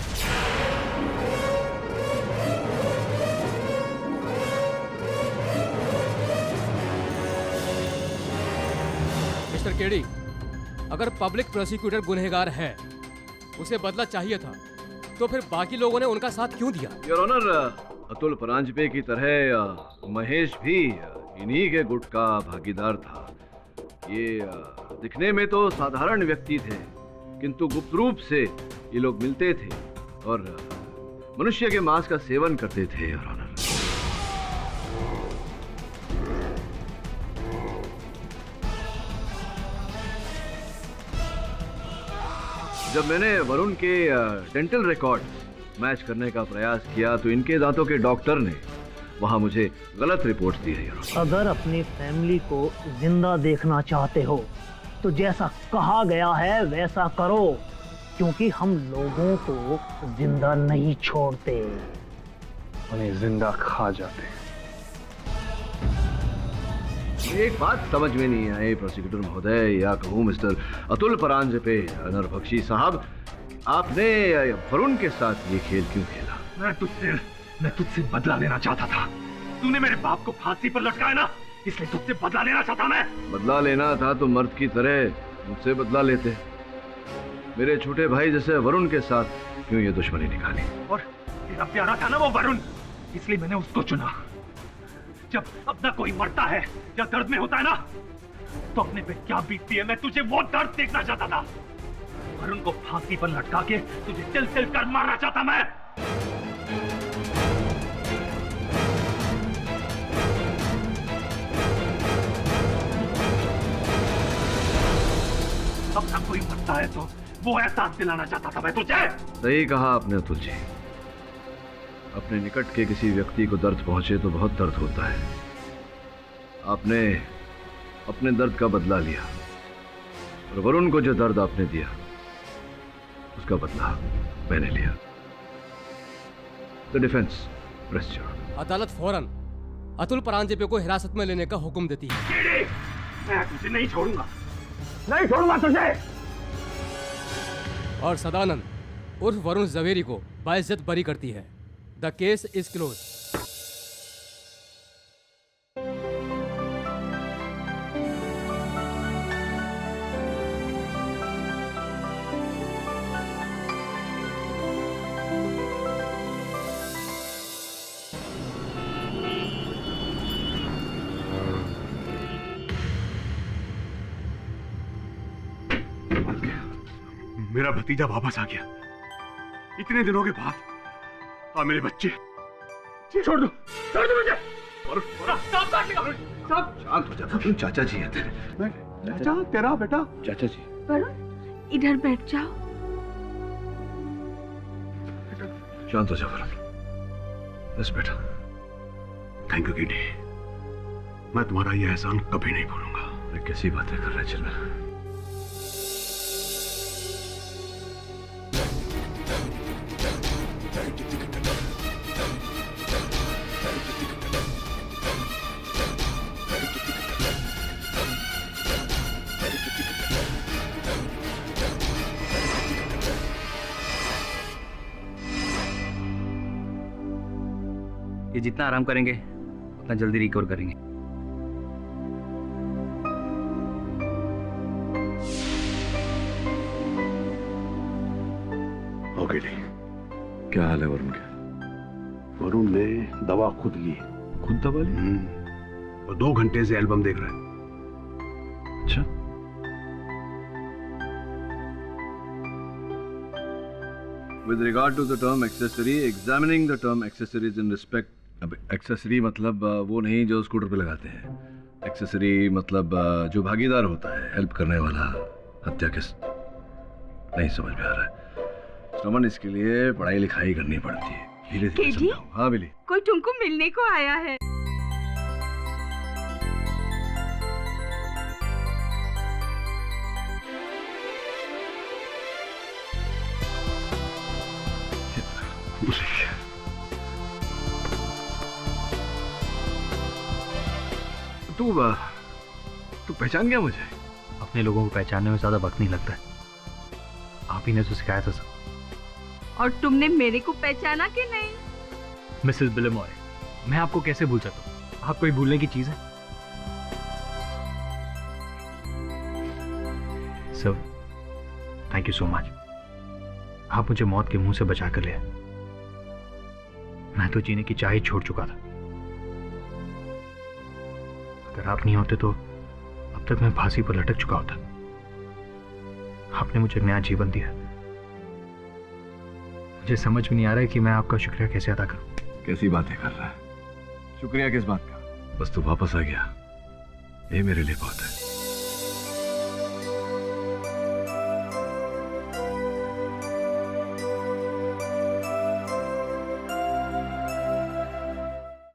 मिस्टर केडी, अगर पब्लिक प्रोसिक्यूटर गुनहगार है, उसे बदला चाहिए था, तो फिर बाकी लोगों ने उनका साथ क्यों दिया? योर ऑनर, अतुल परांजपे की तरह महेश भी इन्हीं के गुट का भागीदार था। ये दिखने में तो साधारण व्यक्ति थे, किंतु गुप्त रूप से ये लोग मिलते थे और मनुष्य के मांस का सेवन करते थे। योर ऑनर, जब मैंने वरुण के डेंटल रिकॉर्ड मैच करने का प्रयास किया तो इनके दांतों के डॉक्टर ने वहां मुझे गलत रिपोर्ट दी है। अगर अपनी फैमिली को जिंदा देखना चाहते हो तो जैसा कहा गया है वैसा करो, क्योंकि हम लोगों को जिंदा नहीं छोड़ते, उन्हें जिंदा खा जाते। एक बात समझ में नहीं आई प्रोसिक्यूटर महोदय, या कहूँ मिस्टर अतुल परांजपे नरभक्षी साहब, आपने वरुण के साथ ये खेल क्यों खेला? मैं तुझसे बदला लेना चाहता था। तूने मेरे बाप को फांसी पर लटकाया ना, इसलिए तुझसे बदला लेना चाहता मैं। बदला लेना था तो मर्द की तरह मुझसे बदला लेते। मेरे छोटे भाई जैसे वरुण के साथ क्यों ये दुश्मनी निकाली? और तेरा प्यारा था ना वो वरुण, इसलिए मैंने उसको चुना। जब अपना कोई मरता है या दर्द में होता है ना, तो अपने पे क्या बीतती है, मैं तुझे वो दर्द देखना चाहता था। वरुण को फांसी पर लटका के तुझे तिल तिल कर मारना चाहता मैं। अपना कोई मरता है तो वो एहसास दिलाना चाहता था मैं तुझे। सही कहा आपने अतुल जी, अपने निकट के किसी व्यक्ति को दर्द पहुंचे तो बहुत दर्द होता है। आपने अपने दर्द का बदला लिया और वरुण को जो दर्द आपने दिया उसका बदला मैंने लिया। The defence press your. अदालत फौरन अतुल परांजपे को हिरासत में लेने का हुक्म देती है। मैं तुझे नहीं छोड़ूंगा, नहीं छोड़ूंगा तुझे। और सदानंद उर्फ वरुण जवेरी को बाइज्जत बरी करती है। The case is close. मेरा भतीजा वापस आ गया इतने दिनों के बाद। हाँ मेरे बच्चे, छोड़ दो मुझे। शांत हो जा, चाचा जी है तेरे। चाचा तेरा बेटा? चाचा जी। वरुण इधर बैठ जाओ। शांत हो जा वरुण। बस बेटा। थैंक यू कीडी, मैं तुम्हारा यह एहसान कभी नहीं भूलूंगा। अरे कैसी बातें कर रहे चिल्ला। ये जितना आराम करेंगे उतना जल्दी रिकवर करेंगे। ओके क्या हाल है वरुण के? वरुण ने दवा खुद ली। खुद दवा ली? और 2 घंटे से एल्बम देख रहा है। अच्छा। With regard to the term accessory, examining the term accessories in respect. अब एक्सेसरी मतलब वो नहीं जो स्कूटर पे लगाते हैं। एक्सेसरी मतलब जो भागीदार होता है, हेल्प करने वाला। हत्या किस नहीं समझ में आ रहा है। श्रवण, इसके लिए पढ़ाई लिखाई करनी पड़ती है। धीरे धीरे समझाओ। हाँ बिली। कोई तुमको मिलने को आया है। तू पहचान गया मुझे? अपने लोगों को पहचानने में ज्यादा वक्त नहीं लगता है। आप ही ने तो सिखाया था सब। और तुमने मेरे को पहचाना कि नहीं? मिसेस बिलेमॉय, मैं आपको कैसे भूल सकता हूँ? आप कोई भूलने की चीज है? Sir, thank you so much. आप मुझे मौत के मुंह से बचा कर ले। मैं तो जीने की चाह ही छोड़ चुका था। अगर आप नहीं होते तो अब तक मैं फांसी पर लटक चुका होता। आपने मुझे नया जीवन दिया। मुझे समझ में नहीं आ रहा है कि मैं आपका शुक्रिया कैसे अदा करूं। कैसी बातें कर रहा है? शुक्रिया किस बात का? बस तू वापस आ गया, ये मेरे लिए बहुत है।